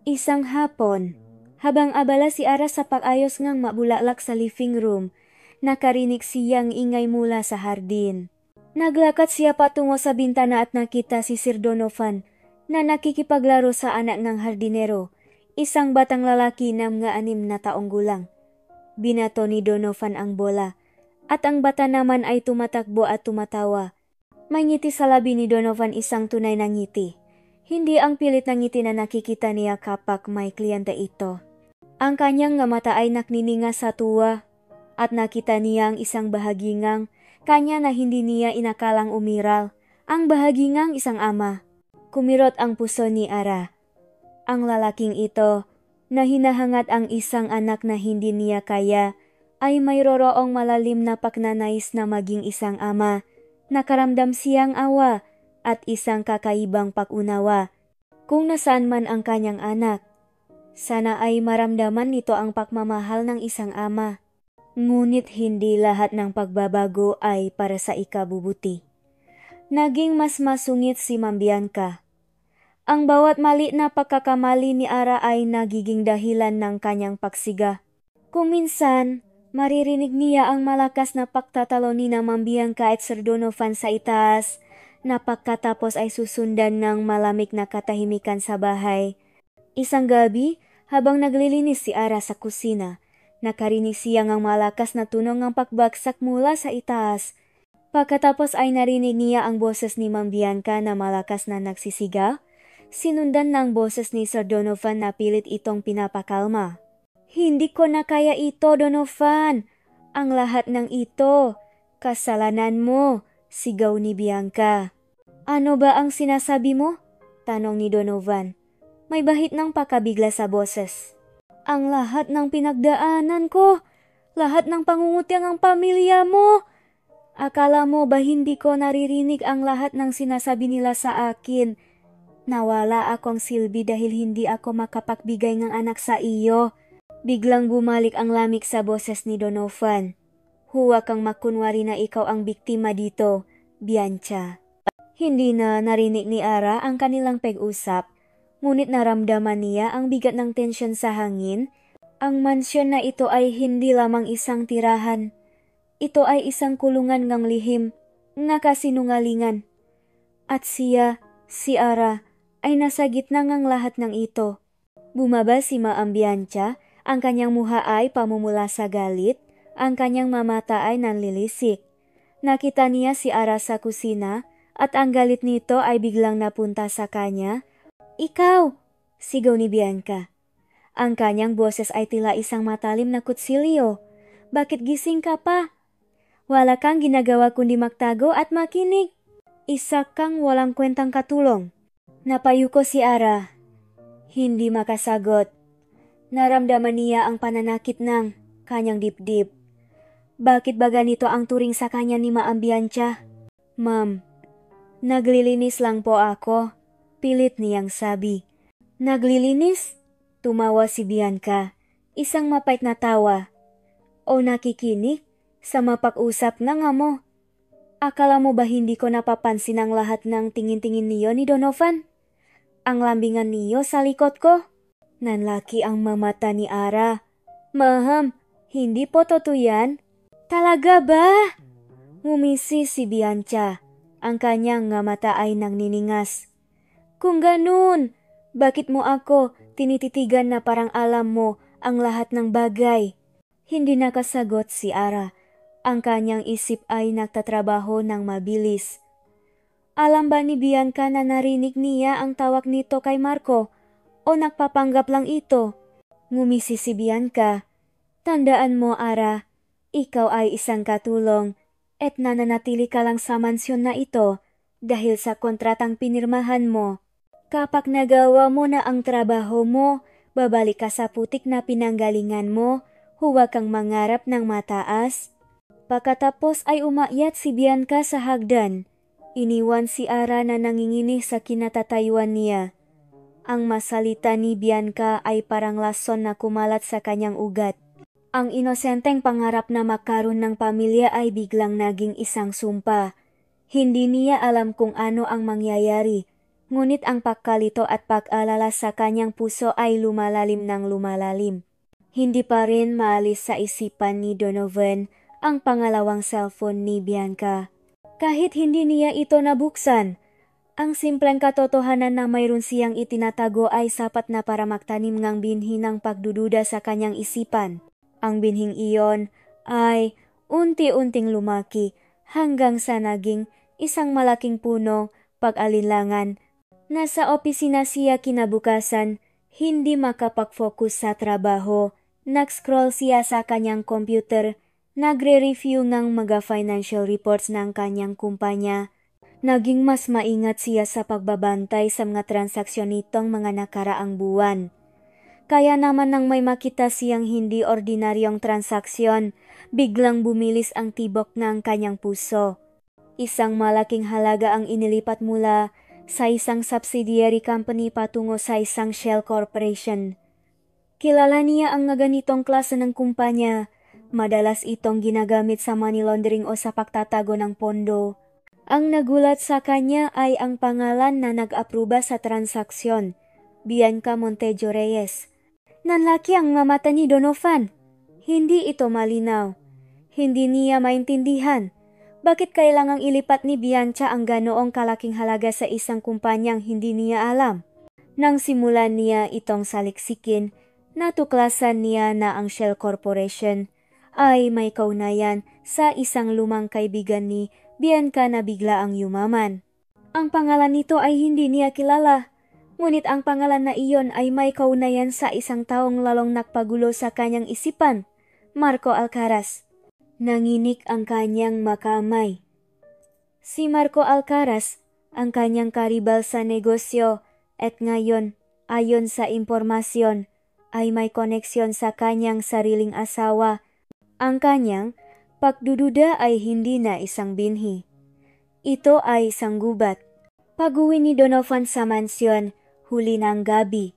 Isang hapon, habang abala si Ara sa pag-ayos ngang mabulaklak sa living room, nakarinig siyang ingay mula sa hardin. Naglakad siya patungo sa bintana at nakita si Sir Donovan na nakikipaglaro sa anak ng hardinero, isang batang lalaki na mga 6 na taong gulang. Binato ni Donovan ang bola at ang bata naman ay tumatakbo at tumatawa. May ngiti sa labi ni Donovan, isang tunay na ngiti. Hindi ang pilit na ngiti na nakikita niya kapag may kliyente ito. Ang kanyang nga mata ay naknininga sa tuwa at nakita niya ang isang bahagingang kanya na hindi niya inakalang umiral, ang bahagingang isang ama. Kumirot ang puso ni Ara. Ang lalaking ito, na hinahangat ang isang anak na hindi niya kaya, ay mayroong malalim na pagnanais na maging isang ama. Nakaramdam siyang awa at isang kakaibang pag-unawa kung nasaan man ang kanyang anak. Sana ay maramdaman nito ang pagmamahal ng isang ama. Ngunit hindi lahat ng pagbabago ay para sa ikabubuti. Naging mas masungit si Ma'am Bianca. Ang bawat mali na pagkakamali ni Ara ay nagiging dahilan ng kanyang pagsiga. Kung minsan, maririnig niya ang malakas na pagtatalo ni Ma'am Bianca at Sir Donovan sa itaas, na pagkatapos ay susundan ng malamig na katahimikan sa bahay. Isang gabi, habang naglilinis si Ara sa kusina, nakarinig siya ng malakas na tunog ng pagbagsak mula sa itaas. Pagkatapos ay narinig niya ang boses ni Ma'am Bianca na malakas na nagsisigaw, sinundan ng boses ni Sir Donovan na pilit itong pinapakalma. Hindi ko na kaya ito, Donovan. Ang lahat ng ito, kasalanan mo, sigaw ni Bianca. Ano ba ang sinasabi mo? Tanong ni Donovan. May bahid ng pakabigla sa boses. Ang lahat ng pinagdaanan ko, lahat ng pangungutya ng pamilya mo. Akala mo ba hindi ko naririnig ang lahat ng sinasabi nila sa akin? Nawala akong silbi dahil hindi ako makapagbigay ng anak sa iyo. Biglang bumalik ang lamig sa boses ni Donovan. Huwag kang makunwari na ikaw ang biktima dito, Bianca. Hindi na narinig ni Ara ang kanilang pag-usap. Ngunit naramdaman niya ang bigat ng tensyon sa hangin. Ang mansyon na ito ay hindi lamang isang tirahan. Ito ay isang kulungan ng lihim, nga kasinungalingan. At siya, si Ara, ay nasa gitna ng lahat ng ito. Bumaba si Ma'am Bianca, ang kanyang muha ay pamumula sa galit, ang kanyang mamata ay nanlilisik. Nakita niya si Ara sa kusina, at ang galit nito ay biglang napunta sa kanya. Ikaw! Sigaw ni Bianca. Ang kanyang boses ay tila isang matalim na kutsilyo. Bakit gising ka pa? Wala kang ginagawa kundi magtago at makinig. Isa kang walang kwentang katulong. Napayuko si Ara. Hindi makasagot. Naramdaman niya ang pananakit ng kanyang dibdib. Bakit ba ganito ang turing sa kanya ni Ma'am Bianca? Ma'am, naglilinis lang po ako. Pilit niyang sabi. Naglilinis? Tumawa si Bianca, isang mapait na tawa. O nakikinig sa mapag-usap na nga mo. Akala mo ba hindi ko napapansin ang lahat ng tingin-tingin niyo ni Donovan? Ang lambingan niyo sa likod ko? Nanlaki ang mamata ni Ara. Maham, hindi po totoo yan. Talaga ba? Ngumisi si Bianca. Ang kanyang nga mata ay nangniningas. Kung ganun, bakit mo ako tinititigan na parang alam mo ang lahat ng bagay? Hindi nakasagot si Ara. Ang kanyang isip ay nagtatrabaho ng mabilis. Alam ba ni Bianca na narinig niya ang tawag nito kay Marco? O nagpapanggap lang ito? Ngumisi si Bianca. Tandaan mo, Ara, ikaw ay isang katulong at nananatili ka lang sa mansyon na ito dahil sa kontratang pinirmahan mo. Kapag nagawa mo na ang trabaho mo, babalik ka sa putik na pinanggalingan mo, huwag kang mangarap ng mataas. Pagkatapos ay umakyat si Bianca sa hagdan. Iniwan si Ara na nanginginig sa kinatatayuan niya. Ang masalita ni Bianca ay parang lason na kumalat sa kanyang ugat. Ang inosenteng pangarap na magkaroon ng pamilya ay biglang naging isang sumpa. Hindi niya alam kung ano ang mangyayari, ngunit ang pagkalito at pag-alala sa kanyang puso ay lumalalim ng lumalalim. Hindi pa rin maalis sa isipan ni Donovan ang pangalawang cellphone ni Bianca. Kahit hindi niya ito nabuksan, ang simpleng katotohanan na mayroon siyang itinatago ay sapat na para magtanim ng binhi ng pagdududa sa kanyang isipan. Ang binhing iyon ay unti-unting lumaki hanggang sa naging isang malaking puno pag-alinlangan. Nasa opisina siya kinabukasan, hindi makapag-focus sa trabaho. Nag-scroll siya sa kanyang computer, nagre-review ng mga financial reports ng kanyang kumpanya. Naging mas maingat siya sa pagbabantay sa mga transaksyon nitong mga nakaraang buwan. Kaya naman nang may makita siyang hindi ordinaryong transaksyon, biglang bumilis ang tibok ng kanyang puso. Isang malaking halaga ang inilipat mula sa isang subsidiary company patungo sa isang shell corporation. Kilala niya ang ganitong klase ng kumpanya. Madalas itong ginagamit sa money laundering o sa pagtatago ng pondo. Ang nagulat sa kanya ay ang pangalan na nag-apruba sa transaksyon, Bianca Montejo Reyes. Nanlaki ang mata ni Donovan. Hindi ito malinaw. Hindi niya maintindihan. Bakit kailangang ilipat ni Bianca ang ganoong kalaking halaga sa isang kumpanyang hindi niya alam? Nang simulan niya itong saliksikin, natuklasan niya na ang Shell Corporation ay may kaugnayan sa isang lumang kaibigan ni Bianca na bigla ang yumaman. Ang pangalan nito ay hindi niya kilala, ngunit ang pangalan na iyon ay may kaugnayan sa isang taong lalong nagpagulo sa kanyang isipan, Marco Alcaraz. Nanginig ang kanyang makamay. Si Marco Alcaraz, ang kanyang karibal sa negosyo, at ngayon, ayon sa impormasyon, ay may koneksyon sa kanyang sariling asawa. Ang kanyang pagdududa ay hindi na isang binhi. Ito ay isang gubat. Pag-uwi ni Donovan sa mansyon, huli ng gabi.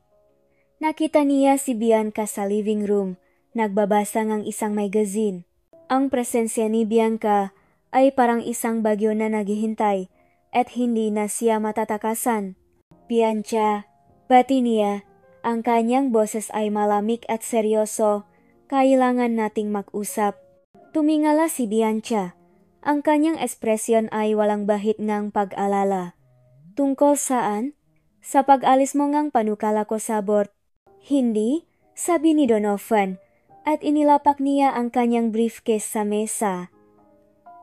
Nakita niya si Bianca sa living room, nagbabasa ng isang magazine. Ang presensya ni Bianca ay parang isang bagyo na naghihintay at hindi na siya matatakasan. Bianca, bati niya, ang kanyang boses ay malamig at seryoso. Kailangan nating mag-usap. Tumingala si Bianca. Ang kanyang ekspresyon ay walang bahid ng pag-alala. Tungkol saan? Sa pag-alis mo ngang panukala ko sa board. Hindi, sabi ni Donovan, at inilapak niya ang kanyang briefcase sa mesa.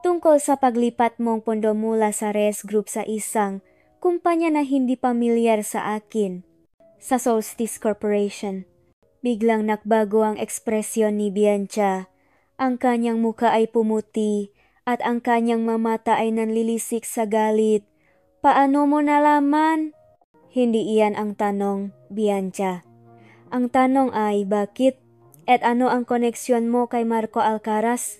Tungkol sa paglipat mong pondo mula sa Reyes Group sa isang kumpanya na hindi pamilyar sa akin, sa Solstice Corporation. Biglang nagbago ang ekspresyon ni Bianca. Ang kanyang muka ay pumuti at ang kanyang mamata ay nanlilisik sa galit. Paano mo nalaman? Hindi iyan ang tanong, Bianca. Ang tanong ay bakit? At ano ang koneksyon mo kay Marco Alcaraz?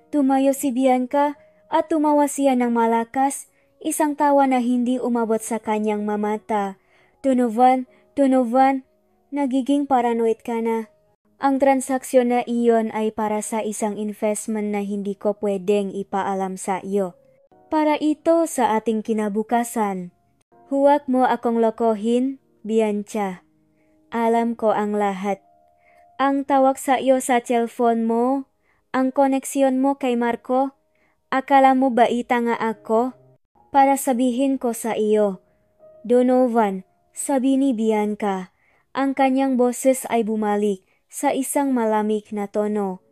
Tumayo si Bianca at tumawa siya ng malakas, isang tawa na hindi umabot sa kanyang mamata. Donovan, nagiging paranoid ka na. Ang transaksyon na iyon ay para sa isang investment na hindi ko pwedeng ipaalam sa iyo. Para ito sa ating kinabukasan. Huwag mo akong lokohin, Bianca. Alam ko ang lahat. Ang tawag sa iyo sa cellphone mo, ang koneksyon mo kay Marco, akala mo ba itanga ako? Para sabihin ko sa iyo, Donovan, sabi ni Bianca, ang kanyang boses ay bumalik sa isang malamig na tono.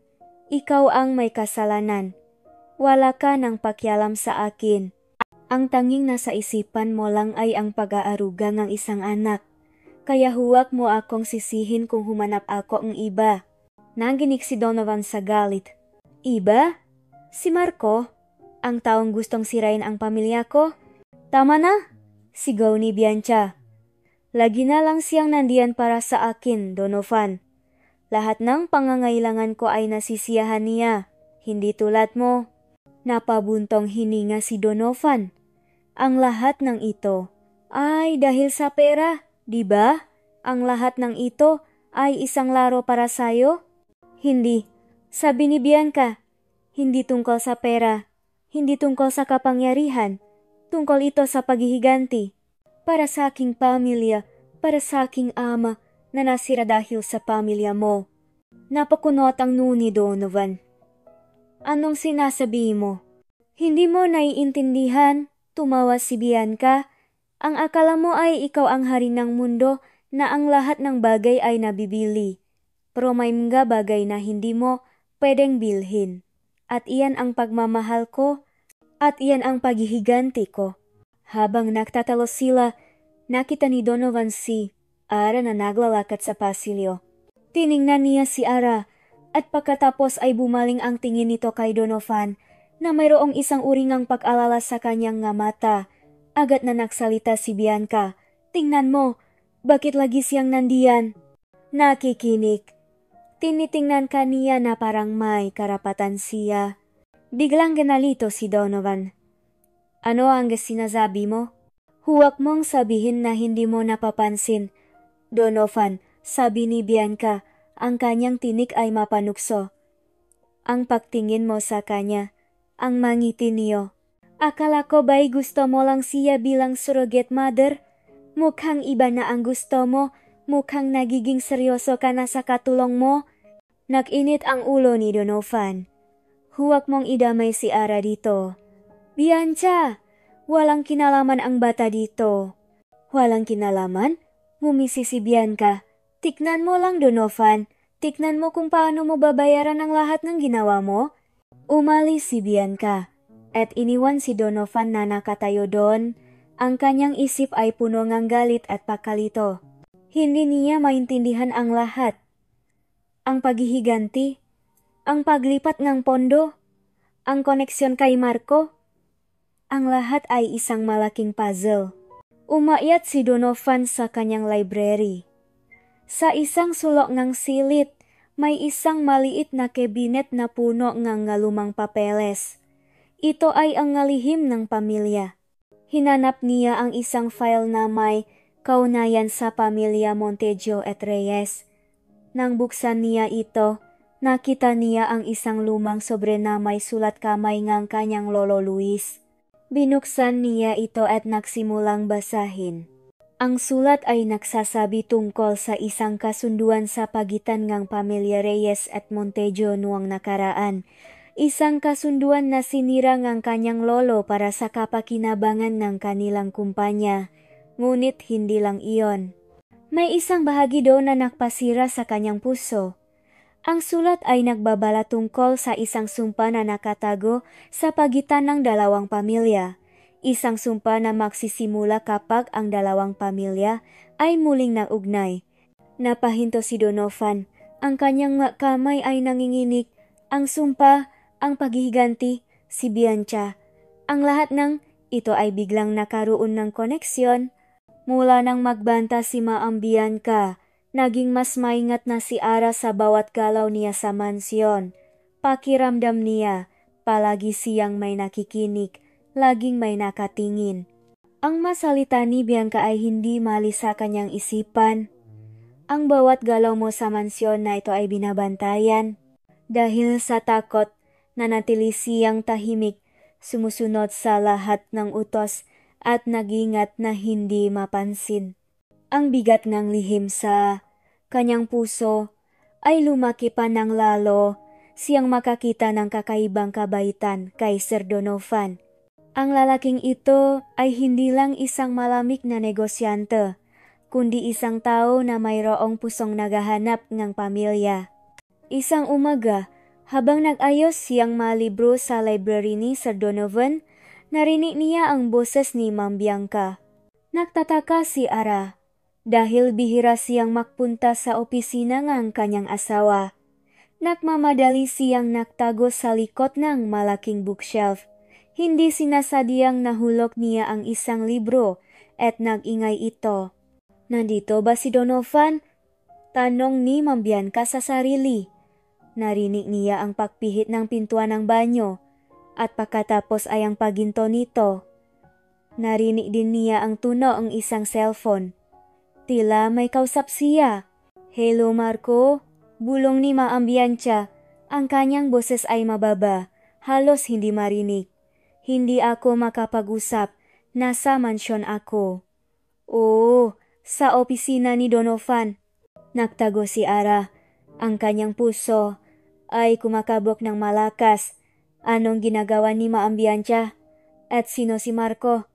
Ikaw ang may kasalanan. Wala ka ng pakialam sa akin. Ang tanging nasa isipan mo lang ay ang pag-aaruga ng isang anak. Kaya huwag mo akong sisihin kung humanap ako ng iba. Nanginig si Donovan sa galit. Iba? Si Marco? Ang taong gustong sirain ang pamilya ko? Tama na, sigaw ni Bianca. Lagi na lang siyang nandiyan para sa akin, Donovan. Lahat ng pangangailangan ko ay nasisiyahan niya, hindi tulad mo. Napabuntong hininga si Donovan. Ang lahat ng ito ay dahil sa pera, di ba? Ang lahat ng ito ay isang laro para sayo? Hindi. Sabi ni Bianca, hindi tungkol sa pera, hindi tungkol sa kapangyarihan, tungkol ito sa paghihiganti. Para sa aking pamilya, para sa aking ama na nasira dahil sa pamilya mo. Napakunot ang nuni Donovan. Anong sinasabi mo? Hindi mo naiintindihan, tumawa si Bianca. Ang akala mo ay ikaw ang hari ng mundo na ang lahat ng bagay ay nabibili. Pero may mga bagay na hindi mo pwedeng bilhin. At iyan ang pagmamahal ko, at iyan ang paghihiganti ko. Habang nagtatalo sila, nakita ni Donovan si Ara na naglalakad sa pasilyo. Tiningnan niya si Ara at pagkatapos ay bumaling ang tingin nito kay Donovan na mayroong isang uringang pag-alala sa kanyang nga mata. Agad na nagsalita si Bianca. Tingnan mo, bakit lagi siyang nandiyan? Nakikinig. Tinitingnan ka niya na parang may karapatan siya. Biglang ganalito si Donovan. Ano ang sinasabi mo? Huwag mong sabihin na hindi mo napapansin. Donovan, sabi ni Bianca, ang kanyang tinik ay mapanukso. Ang pagtingin mo sa kanya, ang mangiti niyo. Akala ko ba'y gusto mo lang siya bilang surrogate mother? Mukhang iba na ang gusto mo, mukhang nagiging seryoso ka na sa katulong mo. Nag-init ang ulo ni Donovan. Huwag mong idamay si Ara dito. Bianca, walang kinalaman ang bata dito. Walang kinalaman? Ngumisi si Bianca. Tignan mo lang Donovan, tignan mo kung paano mo babayaran ang lahat ng ginawa mo. Umalis si Bianca at iniwan si Donovan na nakatayo doon. Ang kanyang isip ay puno ng galit at pakalito. Hindi niya maintindihan ang lahat. Ang paghihiganti, ang paglipat ng pondo, ang koneksyon kay Marco. Ang lahat ay isang malaking puzzle. Umakyat si Donovan sa kanyang library. Sa isang sulok ng silid, may isang maliit na kabinet na puno ng lumang papeles. Ito ay ang lihim ng pamilya. Hinanap niya ang isang file na may kaugnayan sa pamilya Montejo at Reyes. Nang buksan niya ito, nakita niya ang isang lumang sobre na may sulat kamay ng kanyang lolo Luis. Binuksan niya ito at nagsimulang basahin. Ang sulat ay nagsasabi tungkol sa isang kasunduan sa pagitan ng pamilya Reyes at Montejo noong nakaraan. Isang kasunduan na sinira ng kanyang lolo para sa kapakinabangan ng kanilang kumpanya. Ngunit hindi lang iyon. May isang bahagi doon na nagpasira sa kanyang puso. Ang sulat ay nagbabala tungkol sa isang sumpa na nakatago sa pagitan ng dalawang pamilya. Isang sumpa na magsisimula kapag ang dalawang pamilya ay muling naugnay. Napahinto si Donovan. Ang kanyang kamay ay nanginginig. Ang sumpa, ang paghihiganti, si Bianca. Ang lahat ng ito ay biglang nakaroon ng koneksyon. Mula nang magbanta si Maang Bianca, naging mas maingat na si Ara sa bawat galaw niya sa mansyon. Pakiramdam niya, palagi siyang may nakikinig, laging may nakatingin. Ang masalita ni Bianca ay hindi mali sa kanyang isipan. Ang bawat galaw mo sa mansyon na ito ay binabantayan. Dahil sa takot, nanatili siyang tahimik, sumusunod sa lahat ng utos at nag-ingat na hindi mapansin. Ang bigat ng lihim sa kanyang puso ay lumaki pa ng lalo siyang makakita ng kakaibang kabaitan kay Sir Donovan. Ang lalaking ito ay hindi lang isang malamig na negosyante, kundi isang tao na mayroong pusong naghahanap ng pamilya. Isang umaga, habang nag-ayos siyang malibro sa library ni Sir Donovan, narinig niya ang boses ni Ma'am Bianca. Nagtataka si Ara dahil bihira siyang magpunta sa opisina ng kanyang asawa. Nagmamadali siyang nagtago sa likod ng malaking bookshelf. Hindi sinasadyang nahulog niya ang isang libro at nag-ingay ito. Nandito ba si Donovan? Tanong ni Ma'am Bianca sa sarili. Narinig niya ang pagpihit ng pintuan ng banyo at pagkatapos ay ang paginto nito. Narinig din niya ang tunog ng isang cellphone. Tila may kausap siya. "Hello Marco?" Bulong ni maambiyansya. Ang kanyang boses ay mababa, halos hindi marinig. "Hindi ako makapag-usap. Nasa mansyon ako." "Oo, sa opisina ni Donovan." Nagtago si Ara. Ang kanyang puso ay kumakabog ng malakas. Anong ginagawa ni maambiyansya? At sino si Marco?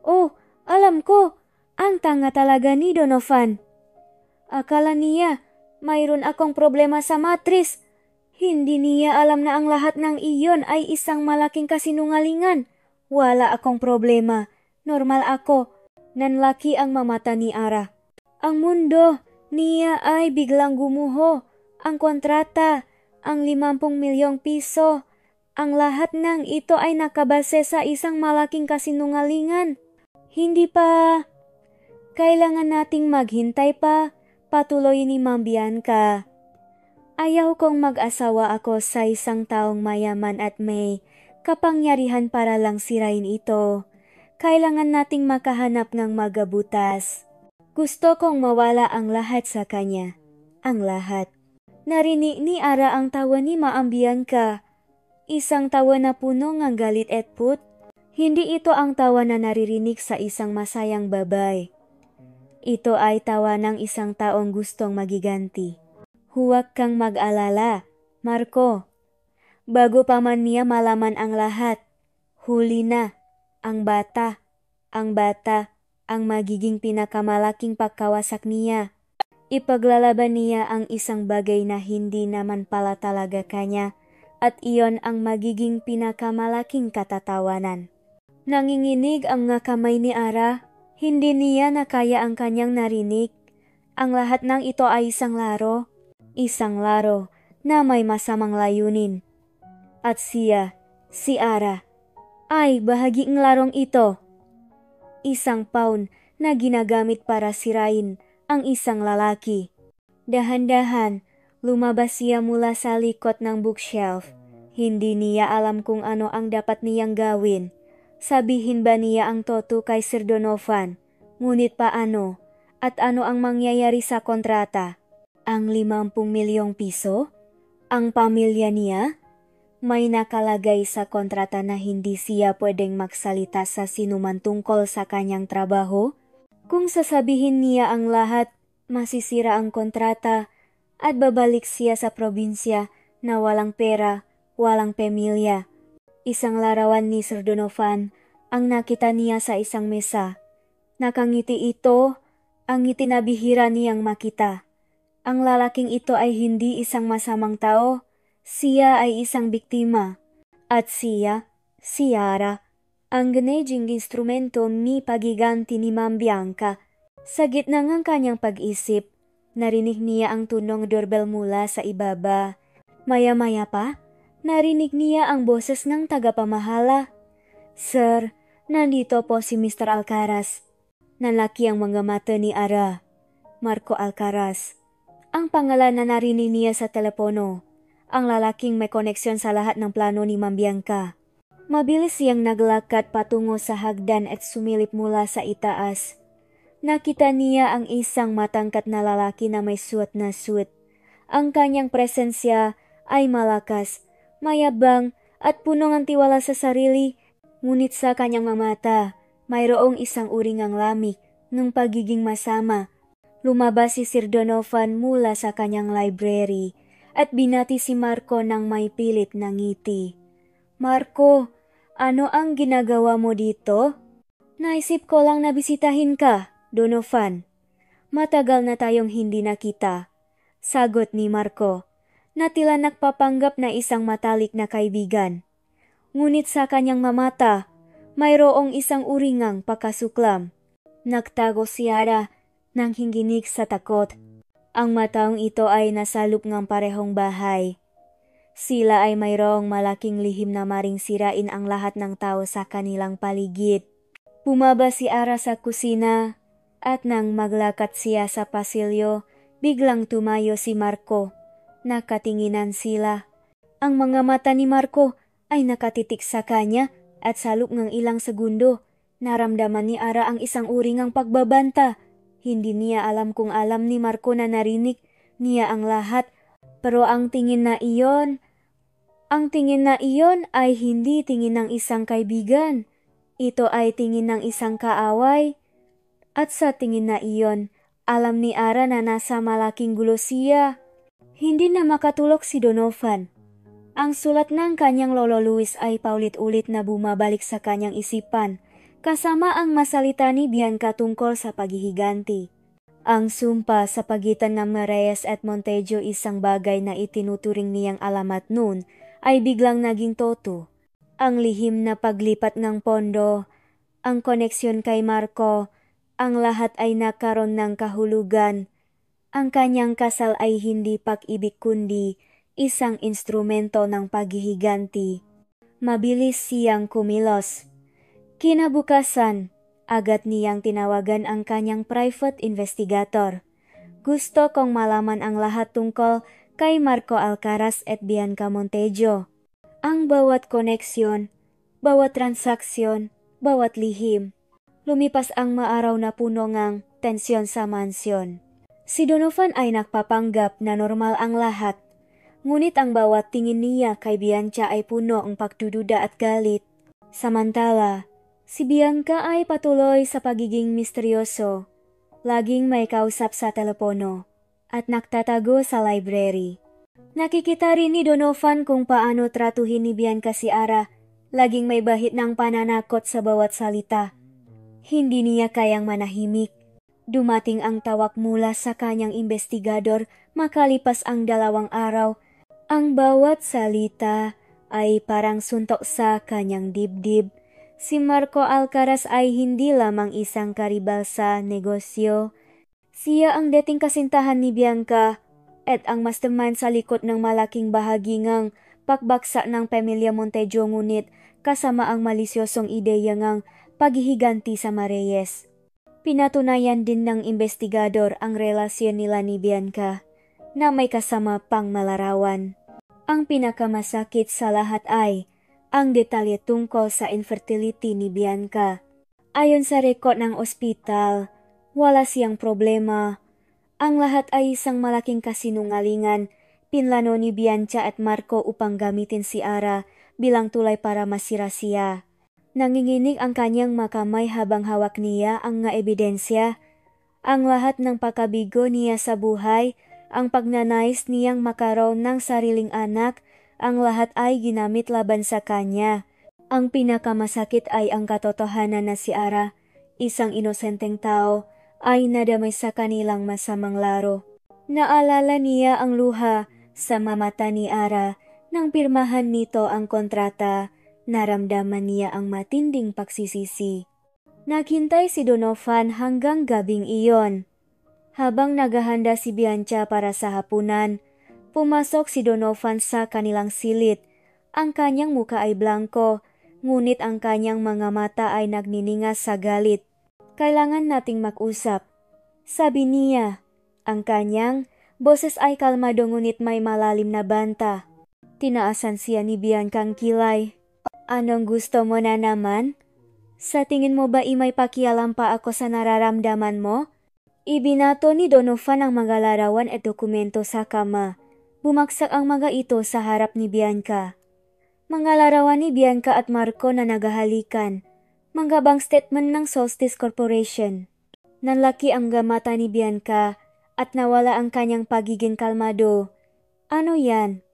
"Oh, alam ko. Ang tanga talaga ni Donovan. Akala niya mayroon akong problema sa matris. Hindi niya alam na ang lahat ng iyon ay isang malaking kasinungalingan. Wala akong problema. Normal ako." Nanlaki ang mamata ni Ara. Ang mundo niya ay biglang gumuho. Ang kontrata, ang 50 milyong piso. Ang lahat ng ito ay nakabase sa isang malaking kasinungalingan. "Hindi pa. Kailangan nating maghintay pa." Patuloy ni Ma'am Bianca. "Ayaw kong mag-asawa ako sa isang taong mayaman at may kapangyarihan para lang sirain ito. Kailangan nating makahanap ng magabutas. Gusto kong mawala ang lahat sa kanya. Ang lahat." Narinig ni Ara ang tawa ni Ma'am Bianca. Isang tawa na puno ng galit at put. Hindi ito ang tawa na naririnig sa isang masayang babae. Ito ay tawa ng isang taong gustong magiganti. "Huwag kang mag-alala, Marco. Bago pa man niya malaman ang lahat, huli na ang bata. Ang bata ang magiging pinakamalaking pagkawasak niya. Ipaglalaban niya ang isang bagay na hindi naman pala talaga kanya at iyon ang magiging pinakamalaking katatawanan." Nanginginig ang nga kamay ni Ara. Hindi niya nakaya ang kanyang narinig. Ang lahat ng ito ay isang laro. Isang laro na may masamang layunin. At siya, si Ara, ay bahagi ng larong ito. Isang pawn na ginagamit para sirain ang isang lalaki. Dahan-dahan, lumabas siya mula sa likod ng bookshelf. Hindi niya alam kung ano ang dapat niyang gawin. Sabihin ba niya ang totoo kay Sir Donovan? Ngunit paano? At ano ang mangyayari sa kontrata? Ang 50 milyong piso? Ang pamilya niya? May nakalagay sa kontrata na hindi siya pwedeng magsalita sa sinuman tungkol sa kanyang trabaho. Kung sasabihin niya ang lahat, masisira ang kontrata at babalik siya sa probinsya na walang pera, walang pamilya. Isang larawan ni Sir Donovan ang nakita niya sa isang mesa. Nakangiti ito, ang ngiti na bihira niyang makita. Ang lalaking ito ay hindi isang masamang tao. Siya ay isang biktima. At siya, si Ara, ang ganaging instrumento ni pagiganti ni Ma'am Bianca. Sa gitna ng kanyang pag-isip, narinig niya ang tunong doorbell mula sa ibaba. Maya-maya pa, narinig niya ang boses ng tagapamahala. "Sir, nandito po si Mr. Alcaraz." Nalaki ang mga mata ni Ara. Marco Alcaraz. Ang pangalan na narinig niya sa telepono. Ang lalaking may koneksyon sa lahat ng plano ni Ma'am Bianca. Mabilis siyang naglakad patungo sa hagdan at sumilip mula sa itaas. Nakita niya ang isang matangkat na lalaki na may suot na suit. Ang kanyang presensya ay malakas, mayabang at puno ng tiwala sa sarili. Ngunit sa kanyang mamata, mayroong isang uring ang lamig ng pagiging masama. Lumabas si Sir Donovan mula sa kanyang library at binati si Marco ng may pilit na ngiti. "Marco, ano ang ginagawa mo dito?" "Naisip ko lang na bisitahin ka, Donovan. Matagal na tayong hindi nakita." Sagot ni Marco, na tila nagpapanggap na isang matalik na kaibigan. Ngunit sa kanyang mamata, mayroong isang uringang pakasuklam. Nagtago si Ara nang hinginig sa takot. Ang mataong ito ay nasalop ng parehong bahay. Sila ay mayroong malaking lihim na maring sirain ang lahat ng tao sa kanilang paligid. Bumaba si Ara sa kusina at nang maglakad siya sa pasilyo, biglang tumayo si Marco. Nakatinginan sila. Ang mga mata ni Marco ay nakatitik sa kanya at sa loob ng ilang segundo, Naramdaman ni Ara ang isang uri ng pagbabanta. Hindi niya alam kung alam ni Marco na narinig niya ang lahat. Pero ang tingin na iyon ay hindi tingin ng isang kaibigan. Ito ay tingin ng isang kaaway. At sa tingin na iyon, alam ni Ara na nasa malaking gulo siya. Hindi na makatulog si Donovan. Ang sulat ng kanyang lolo Luis ay paulit-ulit na bumabalik sa kanyang isipan, kasama ang masalita ni Bianca tungkol sa paghihiganti. Ang sumpa sa pagitan ng Reyes at Montejo, isang bagay na itinuturing niyang alamat noon, ay biglang naging toto. Ang lihim na paglipat ng pondo, ang koneksyon kay Marco, ang lahat ay nakaroon ng kahulugan. Ang kanyang kasal ay hindi pag-ibig kundi isang instrumento ng paghihiganti. Mabilis siyang kumilos. Kinabukasan, agad niyang tinawagan ang kanyang private investigator. Gusto kong malaman ang lahat tungkol kay Marco Alcaraz at Bianca Montejo. Ang bawat koneksyon, bawat transaksyon, bawat lihim. Lumipas ang maaraw na puno ngang tensyon sa mansyon. Si Donovan ay nagpapanggap na normal ang lahat. Ngunit ang bawat tingin niya kay Bianca ay puno ang pagdududa at galit. Samantala, si Bianca ay patuloy sa pagiging misteryoso. Laging may kausap sa telepono at nagtatago sa library. Nakikita rin ni Donovan kung paano tratuhin ni Bianca si Ara. Laging may bahid ng pananakot sa bawat salita. Hindi niya kayang manahimik. Dumating ang tawag mula sa kanyang investigador makalipas ang 2 araw. Ang bawat salita ay parang suntok sa kanyang dibdib. Si Marco Alcaraz ay hindi lamang isang karibal sa negosyo. Siya ang dating kasintahan ni Bianca at ang mastermind sa likod ng malaking bahagi ng pakbaksa ng pamilya Montejo, ngunit kasama ang malisyosong ideya ng paghihiganti sa Reyes. Pinatunayan din ng investigador ang relasyon nila ni Bianca na may kasama pang malarawan. Ang pinakamasakit sa lahat ay ang detalye tungkol sa infertility ni Bianca. Ayon sa rekord ng ospital, wala siyang problema. Ang lahat ay isang malaking kasinungalingan. Pinlano ni Bianca at Marco upang gamitin si Ara bilang tulay para masira siya. Nanginginig ang kanyang makamay habang hawak niya ang nga ebidensya. Ang lahat ng pagkabigo niya sa buhay, ang pagnanais niyang makaroon ng sariling anak, ang lahat ay ginamit laban sa kanya. Ang pinakamasakit ay ang katotohanan na si Ara, isang inosenteng tao, ay nadamay sa kanilang masamang laro. Naalala niya ang luha sa mamata ni Ara nang pirmahan nito ang kontrata. Naramdaman niya ang matinding pagsisisi. Naghintay si Donovan hanggang gabing iyon. Habang naghahanda si Bianca para sa hapunan, pumasok si Donovan sa kanilang silid. Ang kanyang muka ay blanko, ngunit ang kanyang mga mata ay nagniningas sa galit. Kailangan nating mag-usap, sabi niya. Ang kanyang boses ay kalmado ngunit may malalim na banta. Tinaasan siya ni Bianca ang kilay. Anong gusto mo na naman? Sa tingin mo ba may pakialam pa ako sa nararamdaman mo? Ibinato ni Donovan ang mga larawan at dokumento sa kama. Bumagsak ang mga ito sa harap ni Bianca. Mga larawan ni Bianca at Marco na naghahalikan. Mga bank statement ng Solstice Corporation. Nanlaki ang mata ni Bianca at nawala ang kanyang pagiging kalmado. Ano yan?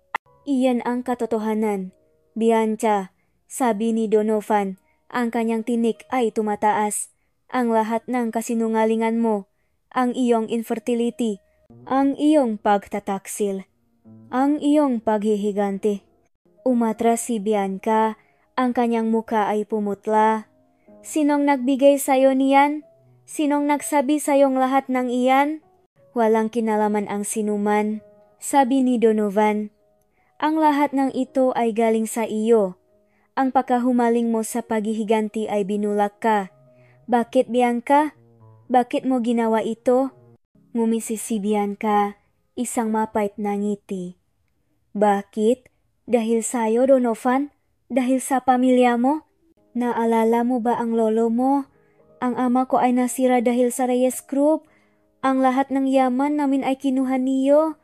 Iyan ang katotohanan. Bianca, sabi ni Donovan, ang kanyang tinik ay tumataas. Ang lahat ng kasinungalingan mo, ang iyong infertility, ang iyong pagtataksil, ang iyong paghihiganti. Umatras si Bianca, ang kanyang muka ay pumutla. Sinong nagbigay sayo niyan? Sinong nagsabi sayong lahat ng iyan? Walang kinalaman ang sinuman, sabi ni Donovan. Ang lahat ng ito ay galing sa iyo. Ang pagkahumaling mo sa paghihiganti ay binulak ka. Bakit, Bianca? Bakit mo ginawa ito? Ngumisi si Bianca, isang mapait na ngiti. Bakit? Dahil sa'yo, Donovan? Dahil sa pamilya mo? Naalala mo ba ang lolo mo? Ang ama ko ay nasira dahil sa Reyes Group. Ang lahat ng yaman namin ay kinuha niyo.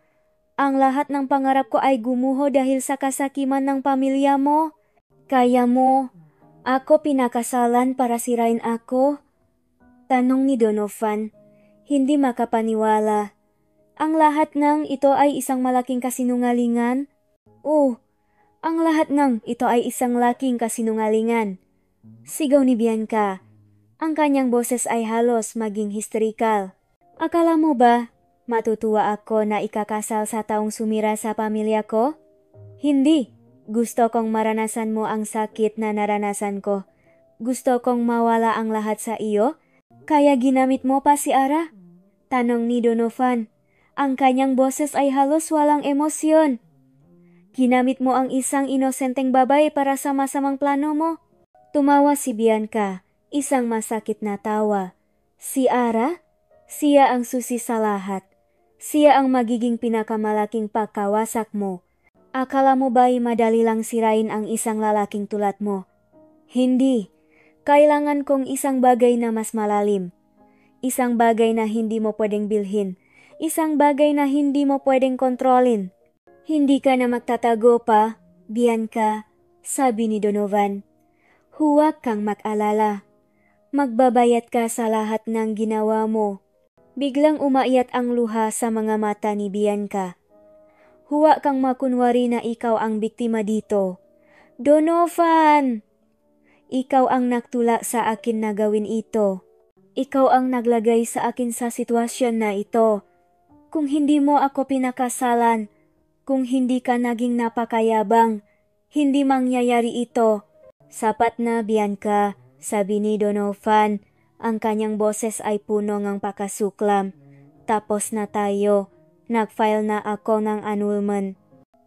Ang lahat ng pangarap ko ay gumuho dahil sa kasakiman ng pamilya mo. Kaya mo, ako pinakasalan para sirain ako? Tanong ni Donovan, hindi makapaniwala. Ang lahat ng ito ay isang malaking kasinungalingan? Oh, ang lahat ng ito ay isang laking kasinungalingan. Sigaw ni Bianca. Ang kanyang boses ay halos maging histerikal. Akala mo ba, matutuwa ako na ikakasal sa taong sumira sa pamilya ko? Hindi. Gusto kong maranasan mo ang sakit na naranasan ko. Gusto kong mawala ang lahat sa iyo. Kaya ginamit mo pa si Ara? Tanong ni Donovan. Ang kanyang boses ay halos walang emosyon. Ginamit mo ang isang inosenteng babae para sa masamang plano mo. Tumawa si Bianca, isang masakit na tawa. Si Ara? Siya ang susi sa lahat. Siya ang magiging pinakamalaking pagkawasak mo. Akala mo ba'y madali lang sirain ang isang lalaking tulad mo? Hindi. Kailangan kong isang bagay na mas malalim. Isang bagay na hindi mo pwedeng bilhin. Isang bagay na hindi mo pwedeng kontrolin. Hindi ka na magtatago pa, Bianca, sabi ni Donovan. Huwag kang mag-alala. Magbabayad ka sa lahat ng ginawa mo. Biglang umaiyat ang luha sa mga mata ni Bianca. Huwag kang makunwari na ikaw ang biktima dito. Donovan! Ikaw ang nagtula sa akin na gawin ito. Ikaw ang naglagay sa akin sa sitwasyon na ito. Kung hindi mo ako pinakasalan, kung hindi ka naging napakayabang, hindi mangyayari ito. Sapat na, Bianca, sabi ni Donovan. Ang kanyang boses ay puno ng pakasuklam. Tapos na tayo. Nag-file na ako ng annulment.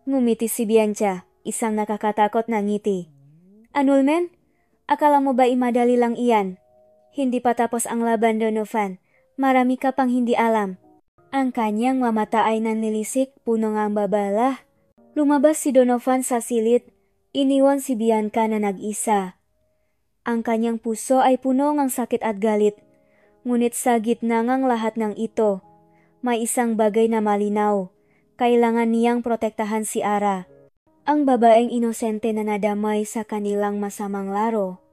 Ngumiti si Bianca, isang nakakatakot na ngiti. Annulment? Akala mo ba imadali lang iyan? Hindi pa tapos ang laban, Donovan. Marami ka pang hindi alam. Ang kanyang mamata ay nanilisik, puno ng babala. Lumabas si Donovan sa silid. Iniwan si Bianca na nag-isa. Ang kanyang puso ay puno ng sakit at galit. Ngunit sa gitna ng lahat ng ito, may isang bagay na malinaw. Kailangan niyang protektahan si Ara. Ang babaeng inosente na nadamay sa kanilang masamang laro.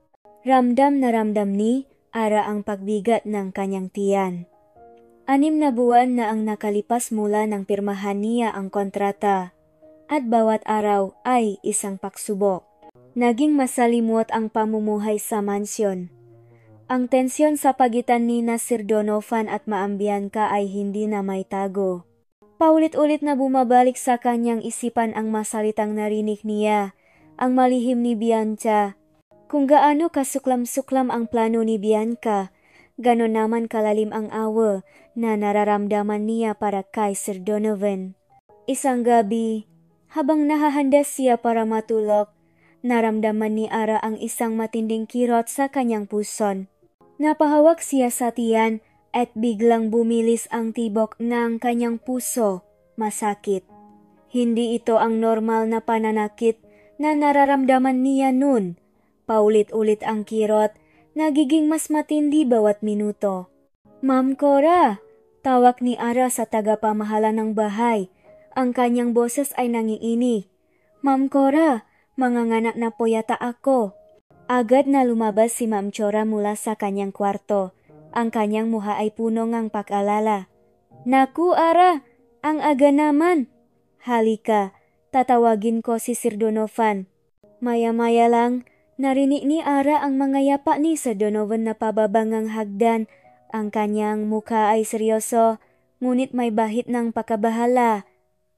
Ramdam na ramdam ni Ara ang pagbigat ng kanyang tiyan. 6 na buwan na ang nakalipas mula nang pirmahan niya ang kontrata. At bawat araw ay isang pagsubok. Naging masalimot ang pamumuhay sa mansyon. Ang tensyon sa pagitan ni Sir Donovan at Maam Bianca ay hindi na may tago. Paulit-ulit na bumabalik sa kanyang isipan ang masalitang narinig niya, ang malihim ni Bianca. Kung gaano kasuklam-suklam ang plano ni Bianca, ganon naman kalalim ang awa na nararamdaman niya para kay Sir Donovan. Isang gabi, habang nahahanda siya para matulog, naramdaman ni Ara ang isang matinding kirot sa kanyang puson. Napahawak siya sa tiyan at biglang bumilis ang tibok ng kanyang puso. Masakit. Hindi ito ang normal na pananakit na nararamdaman niya noon. Paulit-ulit ang kirot, nagiging mas matindi bawat minuto. Ma'am Cora! Tawag ni Ara sa tagapamahala ng bahay. Ang kanyang boses ay nangiinig. Ma'am Cora, manganganak na po yata ako. Agad na lumabas si Ma'am Chora mula sa kanyang kwarto. Ang kanyang muha ay puno ng pag-alala. Naku, Ara! Ang aga naman! Halika, tatawagin ko si Sir Donovan. Maya-maya lang, narinig ni Ara ang mga yapa ni Sir Donovan na pababangang hagdan. Ang kanyang mukha ay seryoso, ngunit may bahid ng pakabahala.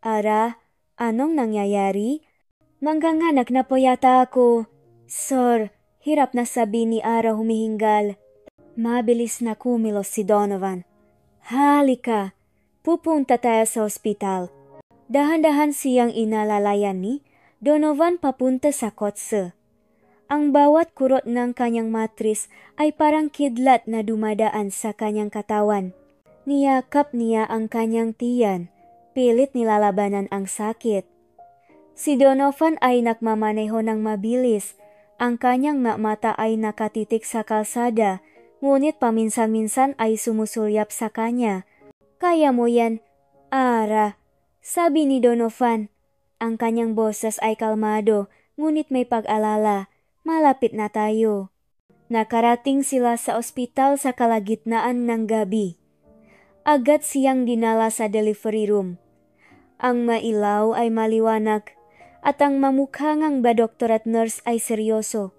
Ara, anong nangyayari? Mangganganak na po yata ako. Sir, hirap na sabi ni Ara humihinggal. Mabilis na kumilos si Donovan. Halika, pupunta tayo sa ospital. Dahan-dahan siyang inalalayan ni Donovan papunta sa kotse. Ang bawat kurot ng kanyang matris ay parang kidlat na dumadaan sa kanyang katawan. Niyakap niya ang kanyang tiyan, pilit nilalabanan ang sakit. Si Donovan ay nagmamaneho ng mabilis, Ang kanyang mata ay nakatitik sa kalsada, ngunit paminsan-minsan ay sumusulyap sa kanya. "Kaya mo yan, Ara," sabi ni Donovan. Ang kanyang boses ay kalmado, ngunit may pag-alala. "Malapit na tayo." Nakarating sila sa ospital sa kalagitnaan ng gabi. Agad siyang dinala sa delivery room. Ang mailaw ay maliwanag at ang mamukhangang ba doktor at nurse ay seryoso.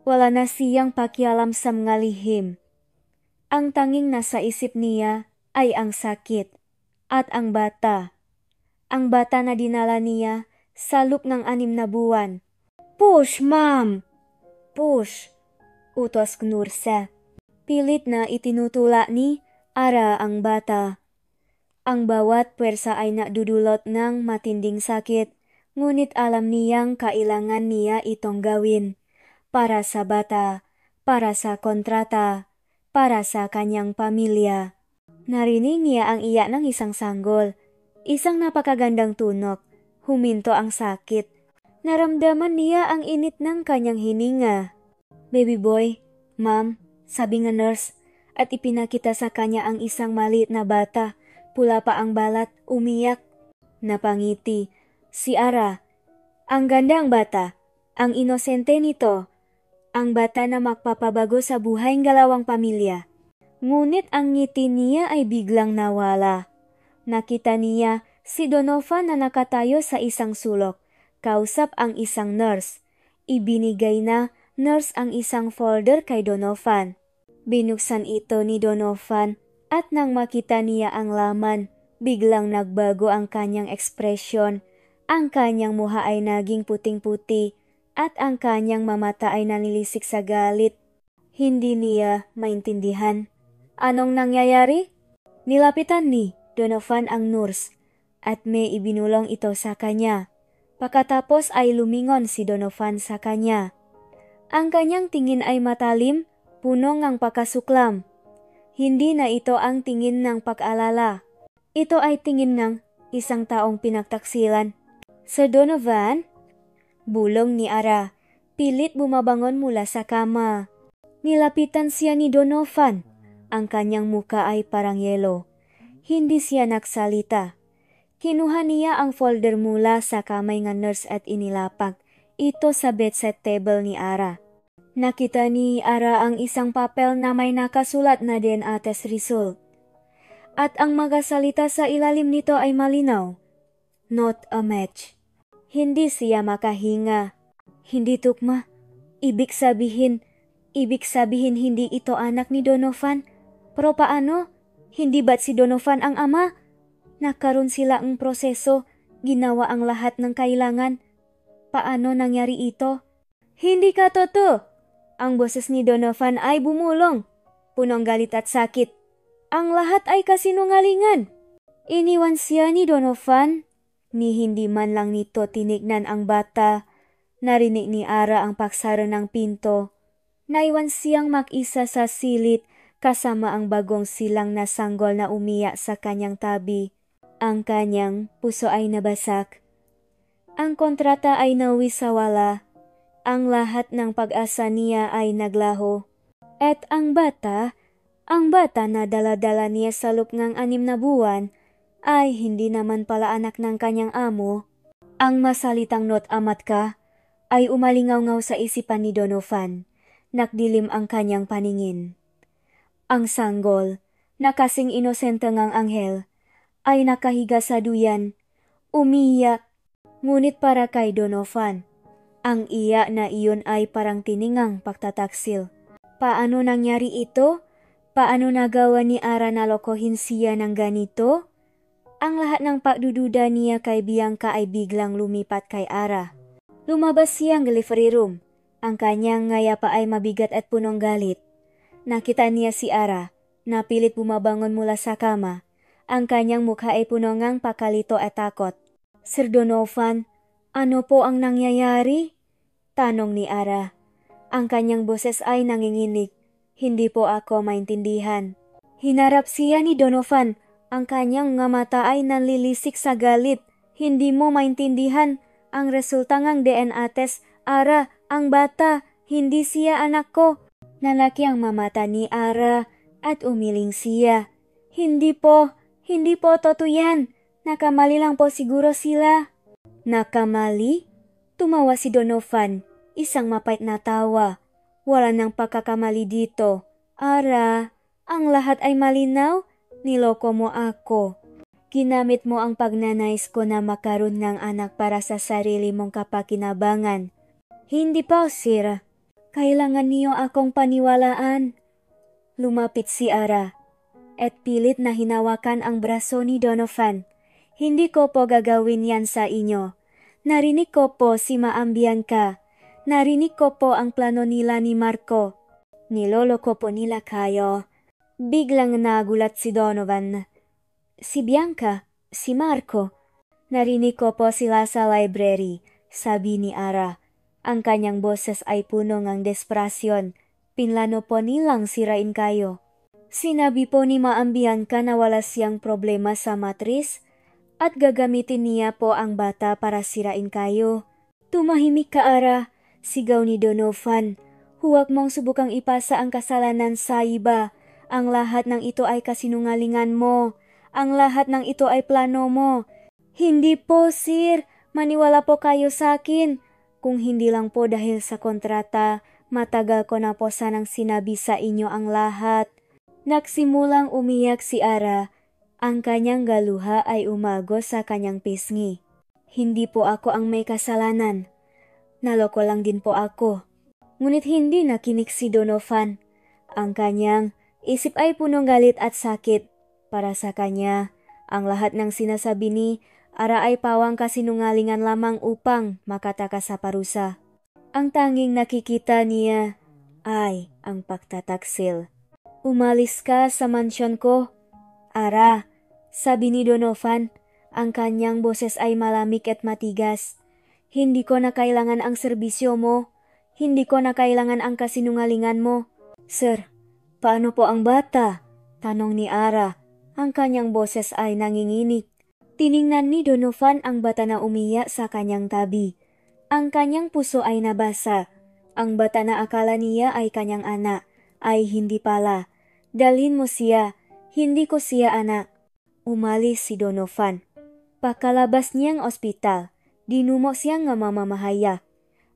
Wala na siyang pakialam sa mga lihim. Ang tanging nasa isip niya ay ang sakit at ang bata. Ang bata na dinala niya sa loob ng 6 na buwan. "Push, ma'am! Push!" utos Nurse. Pilit na itinutula ni Ara ang bata. Ang bawat puwersa ay nadudulot ng matinding sakit, ngunit alam niyang kailangan niya itong gawin. Para sa bata, para sa kontrata, para sa kanyang pamilya. Narinig niya ang iyak ng isang sanggol. Isang napakagandang tunog. Huminto ang sakit. Naramdaman niya ang init ng kanyang hininga. "Baby boy, ma'am," sabi ng nurse, at ipinakita sa kanya ang isang maliit na bata. Pula pa ang balat, umiyak. Napangiti si Ara. Ang ganda ang bata, ang inosente nito. Ang bata na magpapabago sa buhay ng dalawang pamilya. Ngunit ang ngiti niya ay biglang nawala. Nakita niya si Donovan na nakatayo sa isang sulok, kausap ang isang nurse. Ibinigay na nurse ang isang folder kay Donovan. Binuksan ito ni Donovan at nang makita niya ang laman, biglang nagbago ang kanyang ekspresyon. Ang kanyang mukha ay naging puting-puti at ang kanyang mamata ay nanilisik sa galit. Hindi niya maintindihan. Anong nangyayari? Nilapitan ni Donovan ang nurse at may ibinulong ito sa kanya. Pagkatapos ay lumingon si Donovan sa kanya. Ang kanyang tingin ay matalim, puno ng pagkasuklam. Hindi na ito ang tingin ng pag-alala. Ito ay tingin ng isang taong pinagtaksilan. "Sir Donovan?" Bulong ni Ara. Pilit bumabangon mula sa kama. Nilapitan siya ni Donovan. Ang kanyang muka ay parang yelo. Hindi siya nagsalita. Kinuha niya ang folder mula sa kamay ng nurse at inilapak ito sa bedside table ni Ara. Nakita ni Ara ang isang papel na may nakasulat na DNA test result. At ang mga salita sa ilalim nito ay malinaw. "Not a match." Hindi siya makahinga. Hindi tugma. Ibig sabihin hindi ito anak ni Donovan. Pero paano? Hindi ba't si Donovan ang ama? Nagkaroon sila ang proseso, ginawa ang lahat ng kailangan. Paano nangyari ito? "Hindi ka totoo!" Ang boses ni Donovan ay bumulong, punong galit at sakit. Ang lahat ay kasinungalingan. Iniwan siya ni Donovan. Ni hindi man lang nito tinignan ang bata. Narinig ni Ara ang paksaro ng pinto. Naiwan siyang mag-isa sa silid kasama ang bagong silang na sanggol na umiyak sa kanyang tabi. Ang kanyang puso ay nabasak. Ang kontrata ay nawisawala. Ang lahat ng pag-asa niya ay naglaho. At ang bata na dala-dala niya sa loob ng 6 na buwan, ay hindi naman pala anak ng kanyang amo. Ang masalitang "not amat ka" ay umalingaw-ngaw sa isipan ni Donovan. Nakdilim ang kanyang paningin. Ang sanggol, na kasing inosente ngang anghel, ay nakahiga sa duyan, umiyak. Ngunit para kay Donovan, ang iyak na iyon ay parang tiningang pagtataksil. Paano nangyari ito? Paano nagawa ni Ara na lokohin siya ng ganito? Ang lahat ng pagdududa niya kay Bianca ay biglang lumipat kay Ara. Lumabas siyang delivery room. Ang kanyang ngayapa ay mabigat at punong galit. Nakita niya si Ara, na pilit bumabangon mula sa kama. Ang kanyang mukha ay puno ngang pakalito at takot. "Sir Donovan, ano po ang nangyayari?" tanong ni Ara. Ang kanyang boses ay nanginginig. "Hindi po ako maintindihan." Hinarap siya ni Donovan. Ang kanyang mga mata ay nanlilisik sa galit. "Hindi mo maintindihan ang resulta ng DNA test, Ara, ang bata Hindi siya anak ko. Nalaki ang mamata ni Ara at umiling siya. Hindi po totoo yan. Nakamali lang po siguro sila. Nakamali? Tumawa si Donovan, isang mapait na tawa. Wala nang pagkakamali dito. Ara, ang lahat ay malinaw? Niloko mo ako. Ginamit mo ang pagnanais ko na makaroon ng anak para sa sarili mong kapakinabangan. Hindi pa, sir. Kailangan niyo akong paniwalaan. Lumapit si Ara at pilit na hinawakan ang braso ni Donovan. Hindi ko po gagawin yan sa inyo. Narinig ko po si Ma'am Bianca. Narinig ko po ang plano nila ni Marco. Niloloko po nila kayo. Biglang nagulat si Donovan. Si Bianca, si Marco. Narinig ko po sila sa library, sabi ni Ara. Ang kanyang boses ay puno ng desperasyon. Pinlano po nilang sirain kayo. Sinabi po ni Ma'am Bianca na wala siyang problema sa matris at gagamitin niya po ang bata para sirain kayo. Tumahimik ka, Ara, sigaw ni Donovan. Huwag mong subukang ipasa ang kasalanan sa iba. Ang lahat ng ito ay kasinungalingan mo. Ang lahat ng ito ay plano mo. Hindi po, sir. Maniwala po kayo sa akin. Kung hindi lang po dahil sa kontrata, matagal ko na po sanang sinabi sa inyo ang lahat. Nagsimulang umiyak si Ara. Ang kanyang galuha ay umago sa kanyang pisngi. Hindi po ako ang may kasalanan. Naloko lang din po ako. Ngunit hindi nakinig si Donovan. Ang kanyang isip ay punong galit at sakit. Para sa kanya, ang lahat ng sinasabi ni Ara ay pawang kasinungalingan lamang upang makatakas sa parusa. Ang tanging nakikita niya ay ang pagtataksil. Umalis ka sa mansyon ko, Ara, sabi ni Donovan. Ang kanyang boses ay malamig at matigas. Hindi ko na kailangan ang serbisyo mo. Hindi ko na kailangan ang kasinungalingan mo. Sir, paano po ang bata? Tanong ni Ara. Ang kanyang boses ay nanginginig. Tiningnan ni Donovan ang bata na umiyak sa kanyang tabi. Ang kanyang puso ay nabasa. Ang bata na akala niya ay kanyang anak, ay hindi pala. Dalhin mo siya, hindi ko siya anak. Umalis si Donovan. Pakalabas niyang ospital, dinumo siyang nga mamamahaya.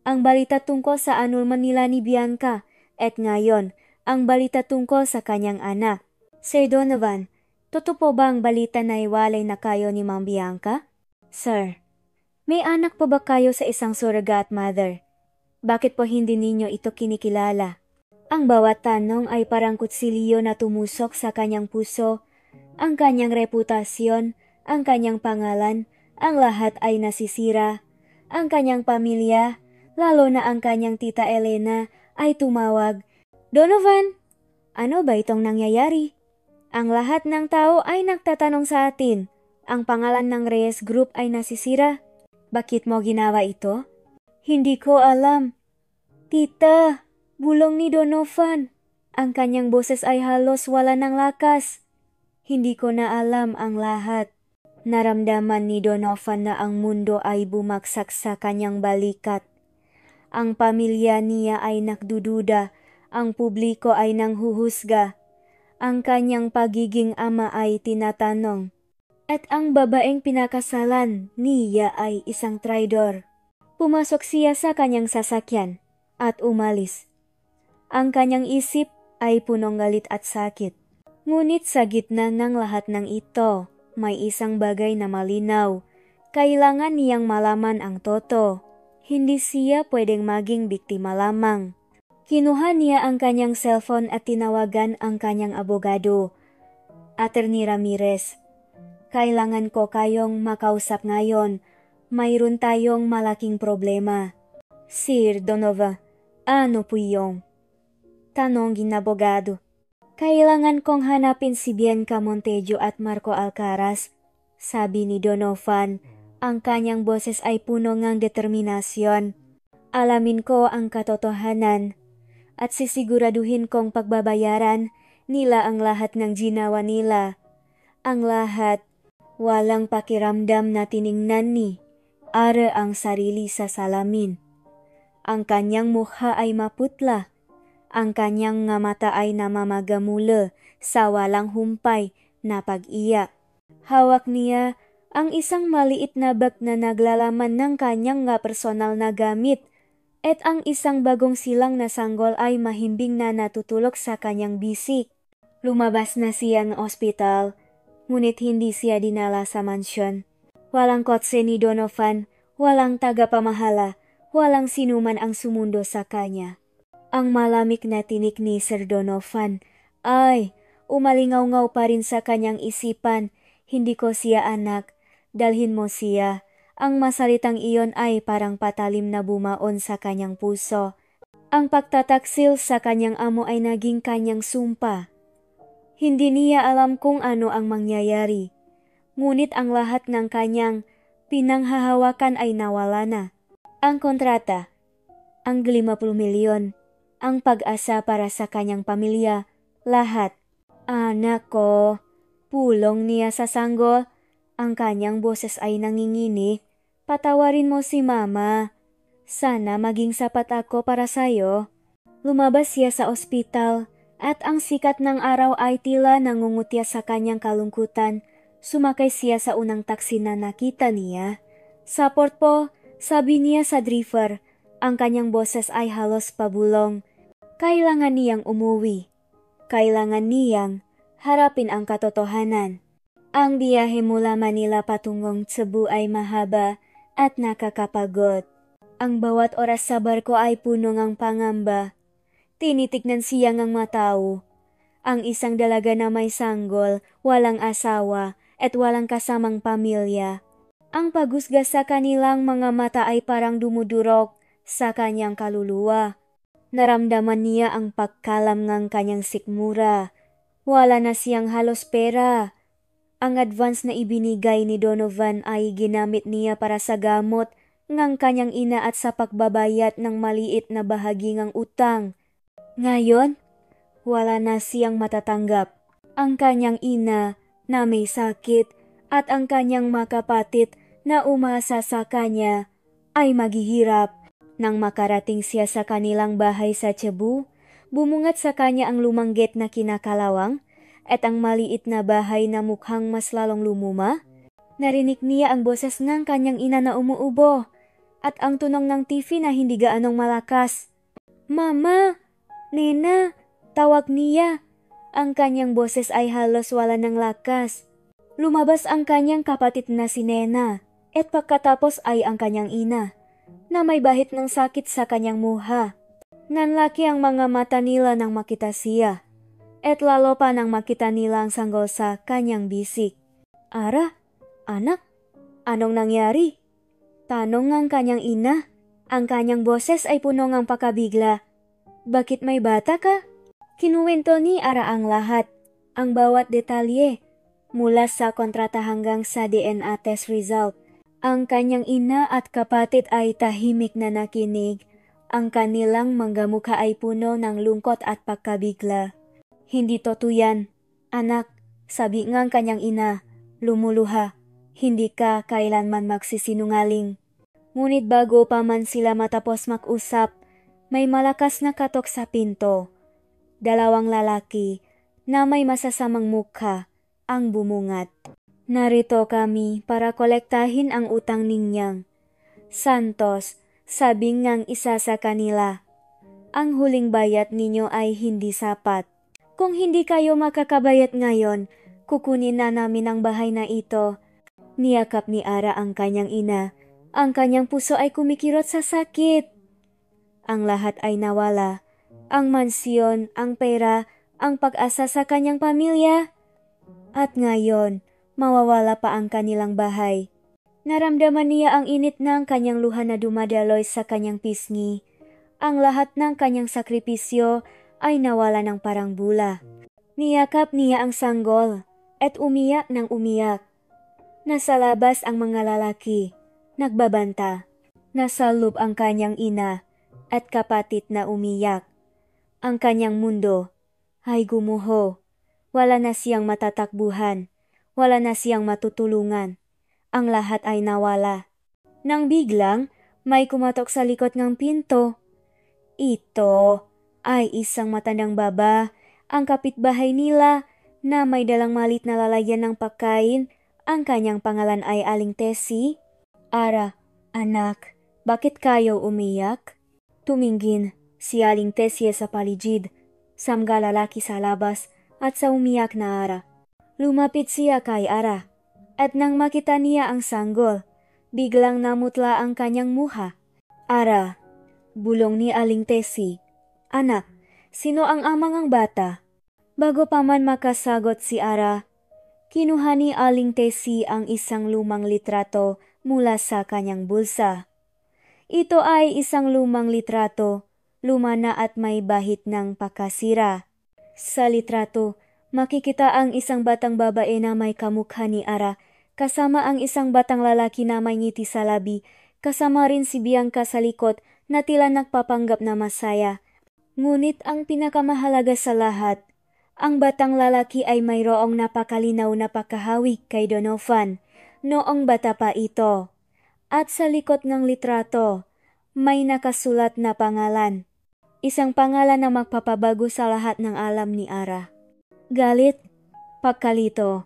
Ang balita tungkol sa annulment nila ni Bianca, at ngayon, ang balita tungkol sa kanyang anak. Sir Donovan, totoo po ba ang balita na iwalay na kayo ni Ma'am Bianca? Sir, may anak po ba kayo sa isang surrogate mother? Bakit po hindi ninyo ito kinikilala? Ang bawat tanong ay parang kutsilyo na tumusok sa kanyang puso. Ang kanyang reputasyon, ang kanyang pangalan, ang lahat ay nasisira. Ang kanyang pamilya, lalo na ang kanyang tita Elena, ay tumawag. Donovan, ano ba itong nangyayari? Ang lahat ng tao ay nagtatanong sa atin. Ang pangalan ng Reyes Group ay nasisira. Bakit mo ginawa ito? Hindi ko alam. Tita, bulong ni Donovan. Ang kanyang boses ay halos wala ng lakas. Hindi ko na alam ang lahat. Naramdaman ni Donovan na ang mundo ay bumagsak sa kanyang balikat. Ang pamilya niya ay nagdududa. Ang publiko ay nanghuhusga. Ang kanyang pagiging ama ay tinatanong. At ang babaeng pinakasalan niya ay isang traidor. Pumasok siya sa kanyang sasakyan at umalis. Ang kanyang isip ay punong galit at sakit. Ngunit sa gitna ng lahat ng ito, may isang bagay na malinaw. Kailangan niyang malaman ang totoo. Hindi siya pwedeng maging biktima lamang. Kinuha niya ang kanyang cellphone at tinawagan ang kanyang abogado. Attorney Ramirez, kailangan ko kayong makausap ngayon. Mayroon tayong malaking problema. Sir Donovan, ano po yung? Tanongin na abogado. Kailangan kong hanapin si Bianca Montejo at Marco Alcaraz, sabi ni Donovan. Ang kanyang boses ay puno ng determinasyon. Alamin ko ang katotohanan at sisiguraduhin kong pagbabayaran nila ang lahat ng ginawa nila. Ang lahat, walang pakiramdam na tiningnan ni Ara ang sarili sa salamin. Ang kanyang mukha ay maputla. Ang kanyang nga mata ay namamagamula sa walang humpay na pag-iyak. Hawak niya ang isang maliit na bag na naglalaman ng kanyang nga personal na gamit at ang isang bagong silang na sanggol ay mahimbing na natutulog sa kanyang bisik. Lumabas na siya ng ospital, ngunit hindi siya dinala sa mansyon. Walang kotse ni Donovan, walang tagapamahala, walang sinuman ang sumundo sa kanya. Ang malamig na tinik ni Sir Donovan ay umalingaw-ngaw pa rin sa kanyang isipan. Hindi ko siya anak, dalhin mo siya. Ang masalitang iyon ay parang patalim na bumaon sa kanyang puso. Ang pagtataksil sa kanyang amo ay naging kanyang sumpa. Hindi niya alam kung ano ang mangyayari. Ngunit ang lahat ng kanyang pinanghahawakan ay nawala na. Ang kontrata, ang 50 milyon, ang pag-asa para sa kanyang pamilya, lahat. Anak ko, pulong niya sa sanggol. Ang kanyang boses ay nanginginig. Patawarin mo si mama. Sana maging sapat ako para sayo. Lumabas siya sa ospital at ang sikat ng araw ay tila nangungutya sa kanyang kalungkutan. Sumakay siya sa unang taksi na nakita niya. Saport po, sabi niya sa driver. Ang kanyang boses ay halos pabulong. Kailangan niyang umuwi. Kailangan niyang harapin ang katotohanan. Ang biyahe mula Manila patungong Cebu ay mahaba at nakakapagod. Ang bawat oras sa barko ay puno ng pangamba. Tinitignan siya ng matao. Ang isang dalaga na may sanggol, walang asawa, at walang kasamang pamilya. Ang paghusga sa kanilang mga mata ay parang dumudurog sa kanyang kaluluwa. Naramdaman niya ang pagkalam ng kanyang sikmura. Wala na siyang halos pera. Ang advance na ibinigay ni Donovan ay ginamit niya para sa gamot ng kanyang ina at sa pagbabayad ng maliit na bahagi ng utang. Ngayon, wala na siyang matatanggap. Ang kanyang ina na may sakit at ang kanyang mga kapatid na umasa sa kanya ay maghihirap. Nang makarating siya sa kanilang bahay sa Cebu, bumungat sa kanya ang lumang gate na kinakalawang at ang maliit na bahay na mukhang mas lalong lumuma. Narinig niya ang boses ng kanyang ina na umuubo at ang tunog ng TV na hindi gaanong malakas. Mama! Nena! Tawag niya. Ang kanyang boses ay halos wala ng lakas. Lumabas ang kanyang kapatid na si Nena at pagkatapos ay ang kanyang ina na may bahid ng sakit sa kanyang muha. Nanlaki ang mga mata nila nang makita siya, at lalo pa nang makita nila ang sanggol sa kanyang bisik. Ara, anak, anong nangyari? Tanong ng kanyang ina. Ang kanyang boses ay puno ng pakabigla. Bakit may bata ka? Kinuwento ni Ara ang lahat, ang bawat detalye, mula sa kontrata hanggang sa DNA test result. Ang kanyang ina at kapatid ay tahimik na nakinig. Ang kanilang mga mukha ay puno ng lungkot at pagkabigla. Hindi totoo yan, anak, sabi ng kanyang ina, lumuluha. Hindi ka kailanman magsisinungaling. Ngunit bago pa man sila matapos mag-usap, may malakas na katok sa pinto. Dalawang lalaki na may masasamang mukha ang bumungat. Narito kami para kolektahin ang utang ninyang. Santos, sabi ngang isa sa kanila. Ang huling bayad ninyo ay hindi sapat. Kung hindi kayo makakabayad ngayon, kukunin na namin ang bahay na ito. Niyakap ni Ara ang kanyang ina. Ang kanyang puso ay kumikirot sa sakit. Ang lahat ay nawala. Ang mansyon, ang pera, ang pag-asa sa kanyang pamilya. At ngayon, mawawala pa ang kanilang bahay. Naramdaman niya ang init ng kanyang luha na dumadaloy sa kanyang pisngi. Ang lahat ng kanyang sakripisyo ay nawala ng parang bula. Niyakap niya ang sanggol at umiyak ng umiyak. Nasa labas ang mga lalaki, nagbabanta. Nasa loob ang kanyang ina at kapatid na umiyak. Ang kanyang mundo ay gumuho. Wala na siyang matatakbuhan. Wala na siyang matutulungan. Ang lahat ay nawala. Nang biglang, May kumatok sa likod ng pinto. Ito ay isang matandang baba, ang kapitbahay nila na may dalang malit na lalagyan ng pagkain. Ang kanyang pangalan ay Aling Tessie. Ara, anak, bakit kayo umiyak? Tumingin si Aling Tessie sa paligid, sa mga lalaki sa labas at sa umiyak na Ara. Lumapit siya kay Ara at nang makita niya ang sanggol, biglang namutla ang kanyang muha. Ara, bulong ni Aling Tessie. Anak, sino ang amang ang bata? Bago pa man makasagot si Ara, kinuha ni Aling Tessie ang isang lumang litrato mula sa kanyang bulsa. Ito ay isang lumang litrato, luma na at may bahit ng pakasira. Sa litrato, makikita ang isang batang babae na may kamukha ni Ara, kasama ang isang batang lalaki na may ngiti sa labi, kasama rin si Bianca sa likod na tila nagpapanggap na masaya. Ngunit ang pinakamahalaga sa lahat, ang batang lalaki ay mayroong napakalinaw na pagkahawig kay Donovan noong bata pa ito. At sa likod ng litrato, may nakasulat na pangalan. Isang pangalan na magpapabago sa lahat ng alam ni Ara. Galit, pagkalito,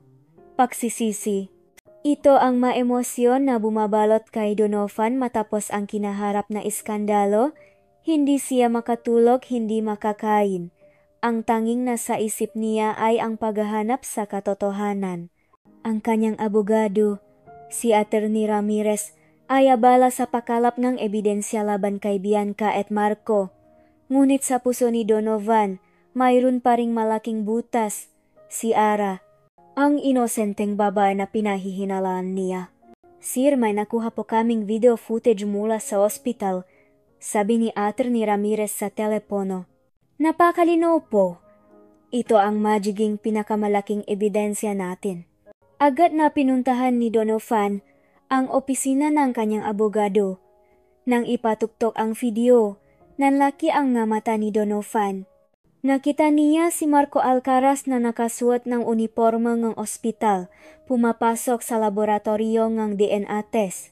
pagsisisi. Ito ang maemosyon na bumabalot kay Donovan matapos ang kinaharap na iskandalo. Hindi siya makatulog, hindi makakain. Ang tanging nasa isip niya ay ang paghahanap sa katotohanan. Ang kanyang abogado, si Attorney Ramirez, ay abala sa pakalap ng ebidensya laban kay Bianca at Marco. Ngunit sa puso ni Donovan, mayroon pa ring malaking butas, si Ara, ang inosenteng babae na pinahihinalaan niya. Sir, may nakuha po kaming video footage mula sa ospital, sabi ni Attorney Ramirez sa telepono. Napakalinaw po. Ito ang magiging pinakamalaking ebidensya natin. Agad na pinuntahan ni Donovan ang opisina ng kanyang abogado. Nang ipatuktok ang video, nanlaki ang nga mata ni Donovan. Nakita niya si Marco Alcaraz na nakasuot ng uniforme ng ospital, pumapasok sa laboratorio ng DNA test.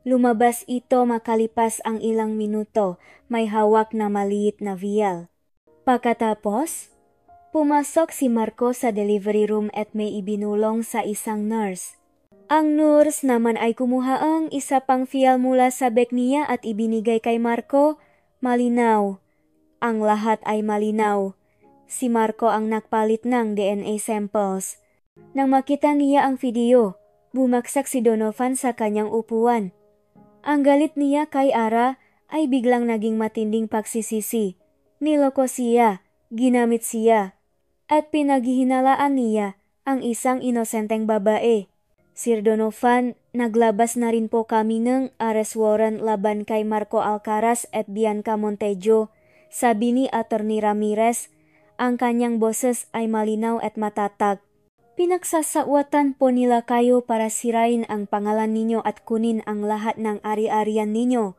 Lumabas ito makalipas ang ilang minuto, may hawak na maliit na vial. Pagkatapos, pumasok si Marco sa delivery room at may ibinulong sa isang nurse. Ang nurse naman ay kumuha ang isa pang vial mula sa bag niya at ibinigay kay Marco. Malinaw. Ang lahat ay malinaw. Si Marco ang nagpalit ng DNA samples. Nang makita niya ang video, bumaksak si Donovan sa kanyang upuan. Ang galit niya kay Ara ay biglang naging matinding pagsisisi. Niloko siya, ginamit siya, at pinaghihinalaan niya ang isang inosenteng babae. Sir Donovan, naglabas na rin po kami ng arrest warrant laban kay Marco Alcaraz at Bianca Montejo, sabi ni Attorney Ramirez. Ang kanyang boses ay malinaw at matatag. Pinagsasawatan po nila kayo para sirain ang pangalan ninyo at kunin ang lahat ng ari-arian ninyo.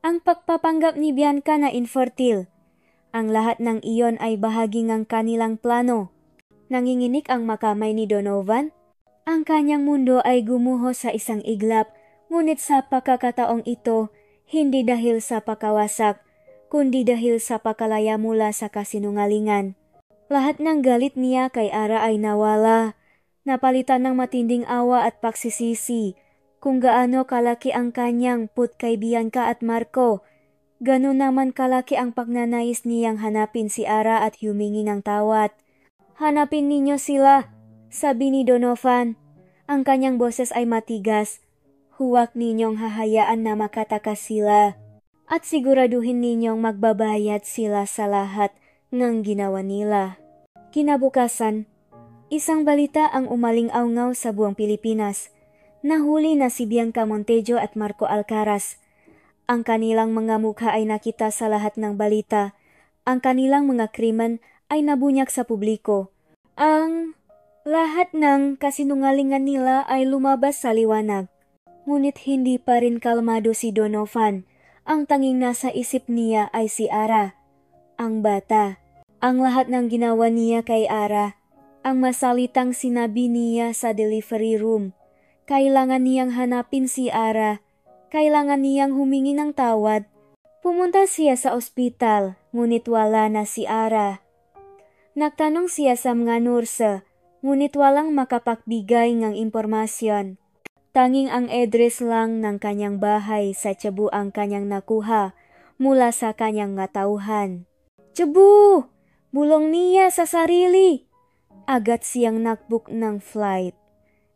Ang pagpapanggap ni Bianca na infertile, ang lahat ng iyon ay bahagi ng kanilang plano. Nanginginig ang makamay ni Donovan. Ang kanyang mundo ay gumuho sa isang iglap, ngunit sa pagkakataong ito, hindi dahil sa pagkawasak, kundi dahil sa pakalaya mula sa kasinungalingan. Lahat ng galit niya kay Ara ay nawala, napalitan ng matinding awa at pagsisisi. Kung gaano kalaki ang kanyang put kay Bianca at Marco, ganun naman kalaki ang pagnanais niyang hanapin si Ara at humingi ng tawad. Hanapin ninyo sila, sabi ni Donovan. Ang kanyang boses ay matigas. Huwag ninyong hahayaan na makatakas sila. At siguraduhin ninyong magbabayad sila sa lahat ng ginawa nila. Kinabukasan, isang balita ang umaling-awngaw sa buong Pilipinas. Nahuli na si Bianca Montejo at Marco Alcaraz. Ang kanilang mga mukha ay nakita sa lahat ng balita. Ang kanilang mga krimen ay nabunyak sa publiko. Ang lahat ng kasinungalingan nila ay lumabas sa liwanag. Ngunit hindi pa rin kalmado si Donovan. Ang tanging nasa isip niya ay si Ara, ang bata. Ang lahat ng ginawa niya kay Ara, ang masalitang sinabi niya sa delivery room. Kailangan niyang hanapin si Ara Kailangan niyang humingi ng tawad. Pumunta siya sa ospital, ngunit wala na si Ara. Nagtanong siya sa mga nurse, ngunit walang makapagbigay ng impormasyon. Tanging ang address lang ng kanyang bahay sa Cebu ang kanyang nakuha mula sa kanyang nga tauhan. Cebu! Bulong niya sa sarili. Agad siyang nagbook ng flight.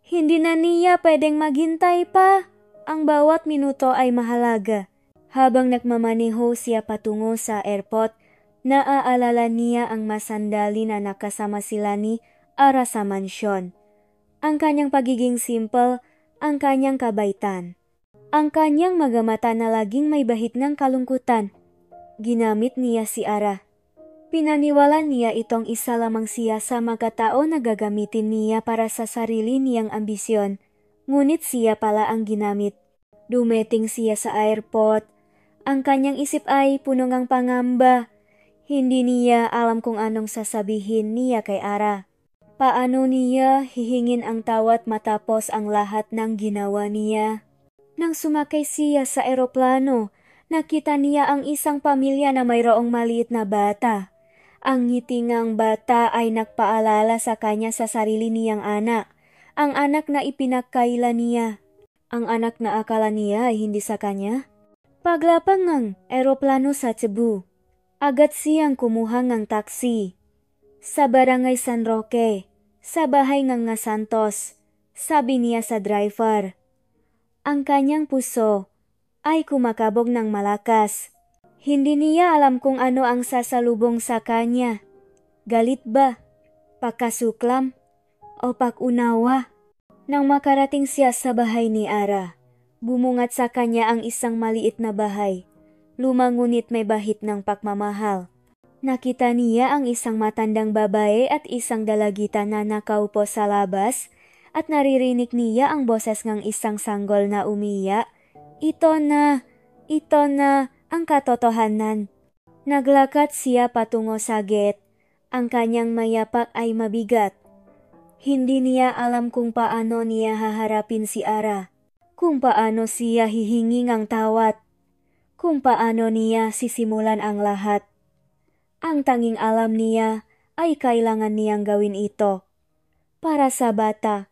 Hindi na niya pwedeng maghintay pa. Ang bawat minuto ay mahalaga. Habang nagmamaneho siya patungo sa airport, naaalala niya ang masandali na nakasama sila ni Ara sa mansyon. Ang kanyang pagiging simple, ang kanyang kabaitan. Ang kanyang magamata na laging may bahid ng kalungkutan. Ginamit niya si Ara. Pinaniwala niya itong isa lamang siya sa mga tao na gagamitin niya para sa sarili niyang ambisyon. Ngunit siya pala ang ginamit. Dumating siya sa airport. Ang kanyang isip ay puno ng pangamba. Hindi niya alam kung anong sasabihin niya kay Ara. Paano niya hihingin ang tawad matapos ang lahat ng ginawa niya? Nang sumakay siya sa eroplano, nakita niya ang isang pamilya na mayroong maliit na bata. Ang ngiti ng bata ay nagpaalala sa kanya sa sarili niyang anak. Ang anak na ipinagkaila niya. Ang anak na akala niya ay hindi sa kanya. Paglapang ng eroplano sa Cebu, agad siyang kumuha ng taxi. Sa barangay San Roque, sa bahay ng nga Santos, sabi niya sa driver. Ang kanyang puso ay kumakabog ng malakas. Hindi niya alam kung ano ang sasalubong sa kanya. Galit ba? Pagkasuklam? O pag-unawa? Nang makarating siya sa bahay ni Ara, bumungat sa kanya ang isang maliit na bahay. Lumang ngunit may bahid ng pagmamahal. Nakita niya ang isang matandang babae at isang dalagita na nakaupo sa labas at naririnig niya ang boses ng isang sanggol na umiyak. Ito na ang katotohanan. Naglakad siya patungo sa gate. Ang kanyang mayapak ay mabigat. Hindi niya alam kung paano niya haharapin si Ara. Kung paano siya hihingi ng tawad. Kung paano niya sisimulan ang lahat. Ang tanging alam niya ay kailangan niyang gawin ito. Para sa bata.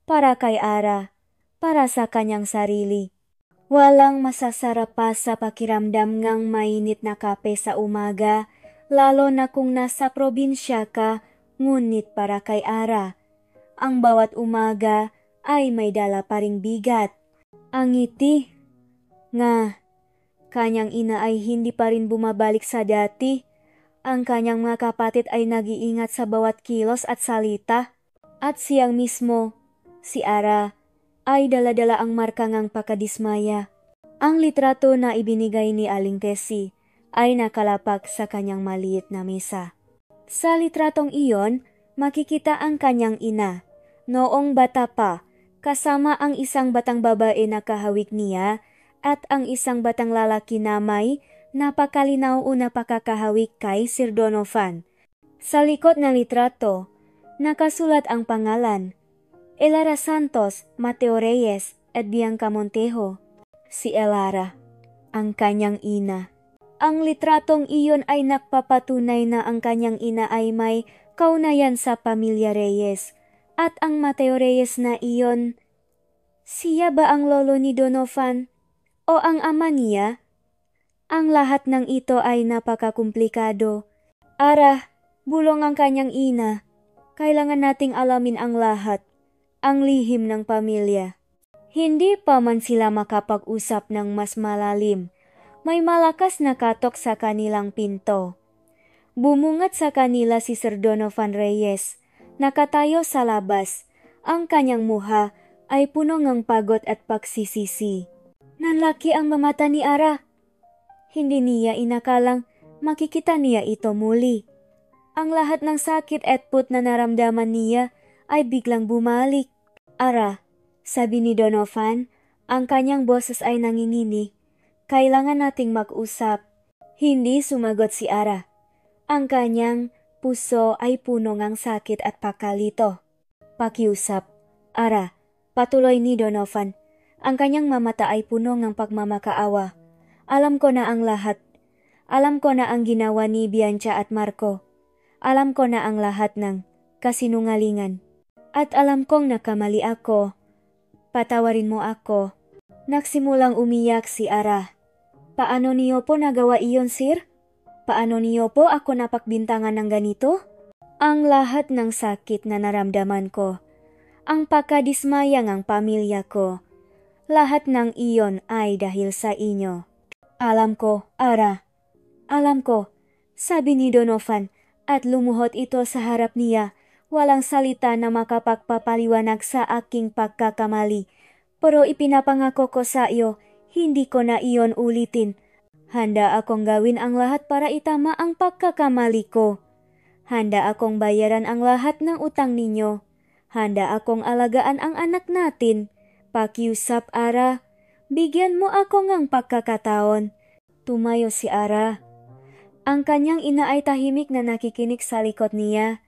Para kay Ara. Para sa kanyang sarili. Walang masasarap pa sa pakiramdam ngang mainit na kape sa umaga, lalo na kung nasa probinsya ka, ngunit para kay Ara. Ang bawat umaga ay may dala pa ring bigat. Ang ngiti nga kanyang ina ay hindi pa rin bumabalik sa dati. Ang kanyang mga kapatid ay nag-iingat sa bawat kilos at salita. At siyang mismo, si Ara, ay dala-dala ang marka ng pakadismaya. Ang litrato na ibinigay ni Aling Tessie ay nakalapak sa kanyang maliit na mesa. Sa litratong iyon, makikita ang kanyang ina. Noong bata pa, kasama ang isang batang babae na kahawig niya at ang isang batang lalaki na may napakalinaw o napakakahawig kay Sir Donovan. Sa likod ng litrato, nakasulat ang pangalan. Elara Santos, Mateo Reyes, at Bianca Montejo. Si Elara, ang kanyang ina. Ang litratong iyon ay nagpapatunay na ang kanyang ina ay may kaugnayan sa pamilya Reyes. At ang Mateo Reyes na iyon, siya ba ang lolo ni Donovan o ang ama niya? Ang lahat ng ito ay napakakumplikado. Ara, bulong ang kanyang ina. Kailangan nating alamin ang lahat. Ang lihim ng pamilya. Hindi pa man sila makapag-usap ng mas malalim. May malakas na katok sa kanilang pinto. Bumungat sa kanila si Sir Donovan Reyes. Nakatayo sa labas. Ang kanyang muha ay puno ng pagod at pagsisisi. Nanlaki ang mamata ni Ara. Hindi niya inakalang makikita niya ito muli. Ang lahat ng sakit at put na naramdaman niya ay biglang bumalik. Ara, sabi ni Donovan, ang kanyang boses ay nanginginig. Kailangan nating mag-usap. Hindi sumagot si Ara. Ang kanyang puso ay puno ng sakit at pakalito. Pakiusap. Ara, patuloy ni Donovan. Ang kanyang mamata ay puno ng pagmamakaawa. Alam ko na ang lahat. Alam ko na ang ginawa ni Bianca at Marco. Alam ko na ang lahat ng kasinungalingan. At alam kong nakamali ako. Patawarin mo ako. Nagsimulang umiyak si Ara. Paano niyo po nagawa iyon, sir? Paano niyo po ako napakbintangan ng ganito? Ang lahat ng sakit na naramdaman ko. Ang pagkadismaya ng pamilya ko. Lahat ng iyon ay dahil sa inyo. Alam ko, Ara. Alam ko, sabi ni Donovan at lumuhod ito sa harap niya. Walang salita na makapagpapaliwanag sa aking pagkakamali. Pero ipinapangako ko sa iyo, hindi ko na iyon ulitin. Handa akong gawin ang lahat para itama ang pagkakamali ko. Handa akong bayaran ang lahat ng utang ninyo. Handa akong alagaan ang anak natin. Pakiusap, Ara. Bigyan mo ako ng pagkakataon. Tumayo si Ara. Ang kanyang ina ay tahimik na nakikinig sa likod niya.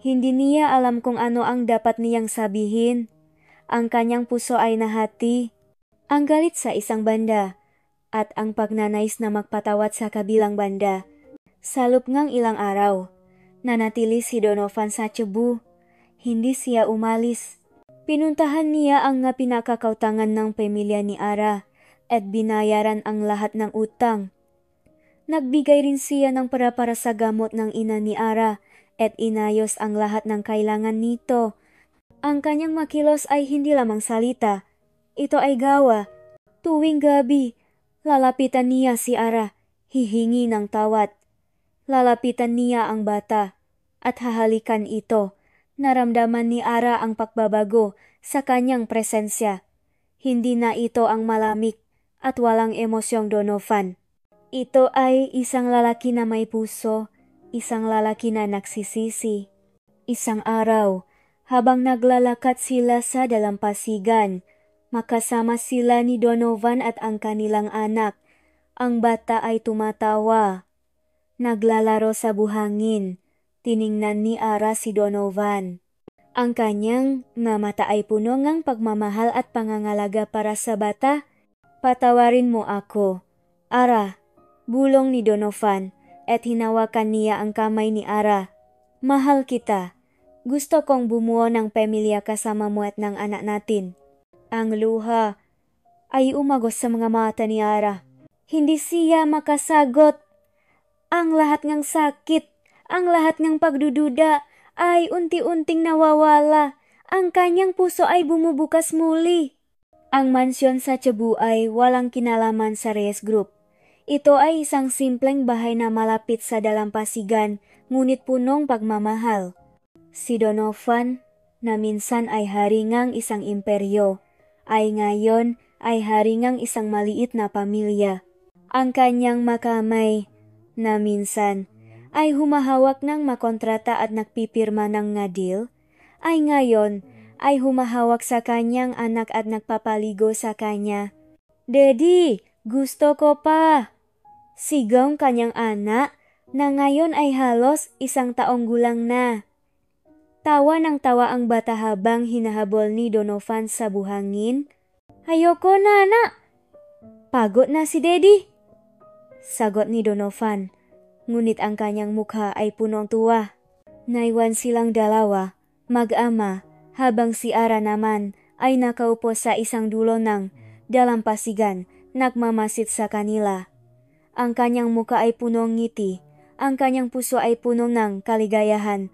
Hindi niya alam kung ano ang dapat niyang sabihin. Ang kanyang puso ay nahati. Ang galit sa isang banda at ang pagnanais na magpatawad sa kabilang banda. Sa loob ng ilang araw, nanatili si Donovan sa Cebu. Hindi siya umalis. Pinuntahan niya ang pinakakautangan ng pamilya ni Ara at binayaran ang lahat ng utang. Nagbigay rin siya ng para sa gamot ng ina ni Ara at inayos ang lahat ng kailangan nito. Ang kanyang makilos ay hindi lamang salita. Ito ay gawa. Tuwing gabi, lalapitan niya si Ara, hihingi ng tawad. Lalapitan niya ang bata at hahalikan ito. Naramdaman ni Ara ang pagbabago sa kanyang presensya. Hindi na ito ang malamig at walang emosyong Donovan. Ito ay isang lalaki na may puso, isang lalaki na nagsisisi. Isang araw, habang naglalakad sila sa dalampasigan, makasama sila ni Donovan at ang kanilang anak. Ang bata ay tumatawa. Naglalaro sa buhangin. Tiningnan ni Ara si Donovan. Ang kanyang mata ay puno ng pagmamahal at pangangalaga para sa bata. Patawarin mo ako, Ara, bulong ni Donovan at hinawakan niya ang kamay ni Ara. Mahal kita. Gusto kong bumuo ng pamilya kasama mo at ng anak natin. Ang luha ay umagos sa mga mata ni Ara. Hindi siya makasagot. Ang lahat ng sakit, ang lahat ng pagdududa ay unti-unting nawawala. Ang kanyang puso ay bumubukas muli. Ang mansyon sa Cebu ay walang kinalaman sa Reyes Group. Ito ay isang simpleng bahay na malapit sa dalampasigan, ngunit punong pagmamahal. Si Donovan, na minsan ay hari ngang isang imperyo, ay ngayon ay hari ngang isang maliit na pamilya. Ang kanyang makamay, na minsan ay humahawak ng makontrata at nagpipirma ng nga deal, ay ngayon ay humahawak sa kanyang anak at nagpapaligo sa kanya. Daddy, gusto ko pa! Sigaw kanyang anak na ngayon ay halos 1 taong gulang na. Tawa ng tawa ang bata habang hinahabol ni Donovan sa buhangin. Ayoko na, anak! Pagod na si Daddy! Sagot ni Donovan. Ngunit ang kanyang mukha ay punong tuwa. Naiwan silang dalawa, mag-ama, habang si Ara naman ay nakaupo sa isang dulo ng dalampasigan, nagmamasid sa kanila. Ang kanyang mukha ay punong ngiti, ang kanyang puso ay puno ng kaligayahan.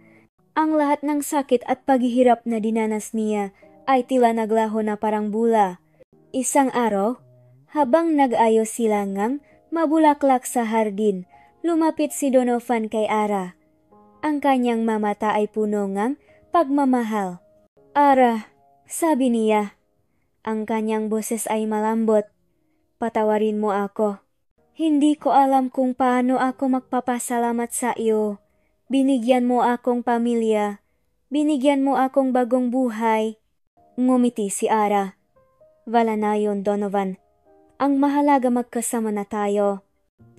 Ang lahat ng sakit at paghihirap na dinanas niya ay tila naglaho na parang bula. Isang araw, habang nag-ayos sila ngang mabulaklak sa hardin, lumapit si Donovan kay Ara. Ang kanyang mamata ay puno ng pagmamahal. Ara, sabi niya. Ang kanyang boses ay malambot. Patawarin mo ako. Hindi ko alam kung paano ako magpapasalamat sa iyo. Binigyan mo akong pamilya. Binigyan mo akong bagong buhay. Ngumiti si Ara. Wala na yun, Donovan. Ang mahalaga magkasama na tayo.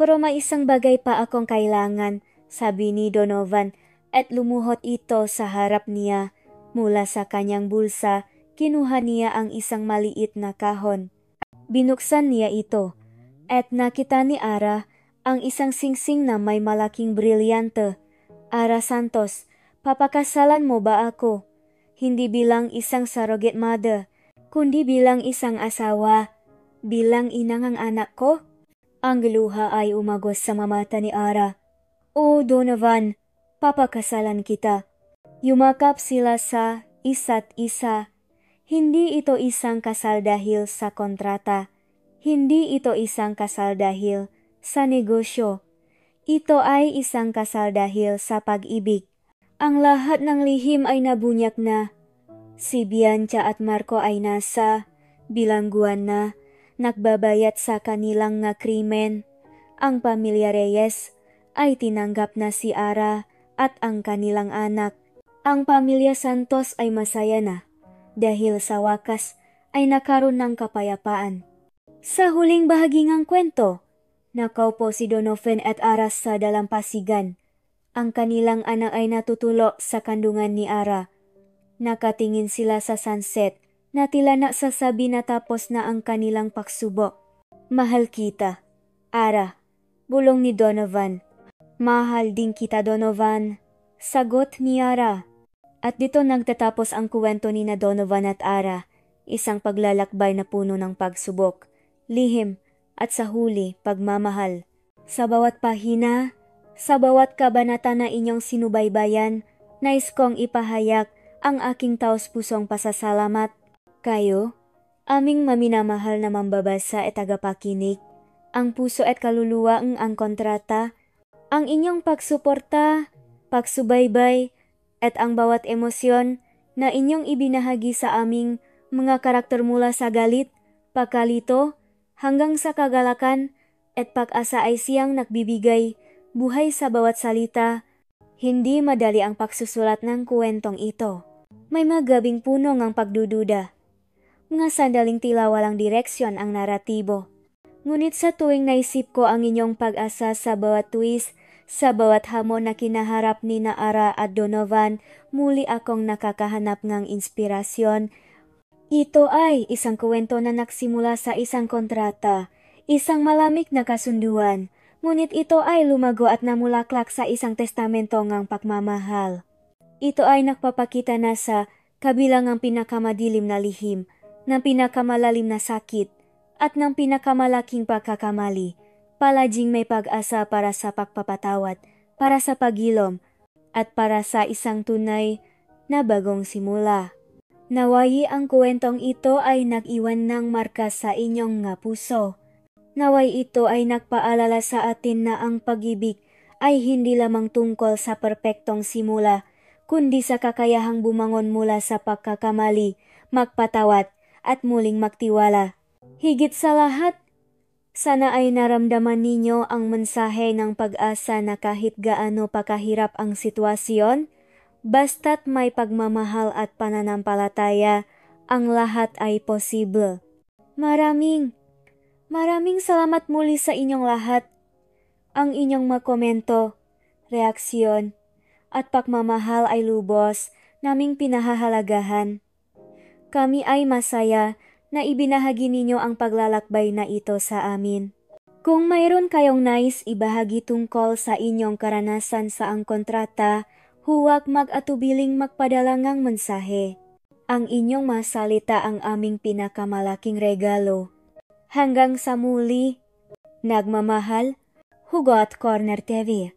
Pero may isang bagay pa akong kailangan, sabi ni Donovan at lumuhod ito sa harap niya. Mula sa kanyang bulsa, Kinuha niya ang isang maliit na kahon. Binuksan niya ito, at nakita ni Ara ang isang singsing na may malaking brilyante. Ara Santos, papakasalan mo ba ako? Hindi bilang isang surrogate mother, kundi bilang isang asawa, bilang ina ng anak ko? Ang luha ay umagos sa mata ni Ara. "Oh, Donovan, papakasalan kita." Yumakap sila sa isa't isa. Hindi ito isang kasal dahil sa kontrata. Hindi ito isang kasal dahil sa negosyo. Ito ay isang kasal dahil sa pag-ibig. Ang lahat ng lihim ay nabunyak na. Si Bianca at Marco ay nasa bilangguan na, nagbabayat sa kanilang nga krimen. Ang pamilya Reyes ay tinanggap na si Ara at ang kanilang anak. Ang pamilya Santos ay masaya na dahil sa wakas ay nakaroon ng kapayapaan. Sa huling bahagi ng kwento, nakaupo si Donovan at Ara sa dalampasigan. Ang kanilang anak ay natutulo sa kandungan ni Ara. Nakatingin sila sa sunset na tila nagsasabi na tapos na ang kanilang pagsubok. "Mahal kita, Ara," bulong ni Donovan. "Mahal din kita, Donovan," sagot ni Ara. At dito nagtatapos ang kwento ni na Donovan at Ara, isang paglalakbay na puno ng pagsubok, lihim, at sa huli, pagmamahal. Sa bawat pahina, sa bawat kabanata na inyong sinubaybayan, nais kong ipahayag ang aking taos-pusong pasasalamat. Kayo, aming maminamahal na mambabasa at tagapakinig, ang puso at kaluluwa ang kontrata, ang inyong pagsuporta, pagsubaybay, at ang bawat emosyon na inyong ibinahagi sa aming mga karakter mula sa galit, pagkalito, hanggang sa kagalakan at pag-asa ay siyang nagbibigay buhay sa bawat salita. Hindi madali ang pagsusulat ng kwentong ito. May magabing puno ng pagdududa. Mga sandaling tila walang direksyon ang naratibo. Ngunit sa tuwing naisip ko ang inyong pag-asa sa bawat twist, sa bawat hamon na kinaharap ni na Ara at Donovan, muli akong nakakahanap ng inspirasyon. Ito ay isang kwento na nagsimula sa isang kontrata, isang malamig na kasunduan, ngunit ito ay lumago at namulaklak sa isang testamento ng pagmamahal. Ito ay nagpapakita na sa kabila ng pinakamadilim na lihim, ng pinakamalalim na sakit, at ng pinakamalaking pagkakamali, palaging may pag-asa para sa pagpapatawad, para sa pagilom, at para sa isang tunay na bagong simula. Naway ang kwentong ito ay nag-iwan ng marka sa inyong nga puso. Naway ito ay nagpaalala sa atin na ang pag-ibig ay hindi lamang tungkol sa perpektong simula, kundi sa kakayahang bumangon mula sa pagkakamali, magpatawad, at muling magtiwala. Higit sa lahat, sana ay naramdaman ninyo ang mensahe ng pag-asa na kahit gaano pa kahirap ang sitwasyon, basta't may pagmamahal at pananampalataya, ang lahat ay posible. Maraming salamat muli sa inyong lahat. Ang inyong mga komento, reaksyon, at pagmamahal ay lubos naming pinahahalagahan. Kami ay masaya na ibinahagi ninyo ang paglalakbay na ito sa amin. Kung mayroon kayong nais ibahagi tungkol sa inyong karanasan sa ang kontrata, huwag mag-atubiling magpadala ng mensahe. Ang inyong masalita ang aming pinakamalaking regalo. Hanggang sa muli, nagmamahal, Hugot Corner TV.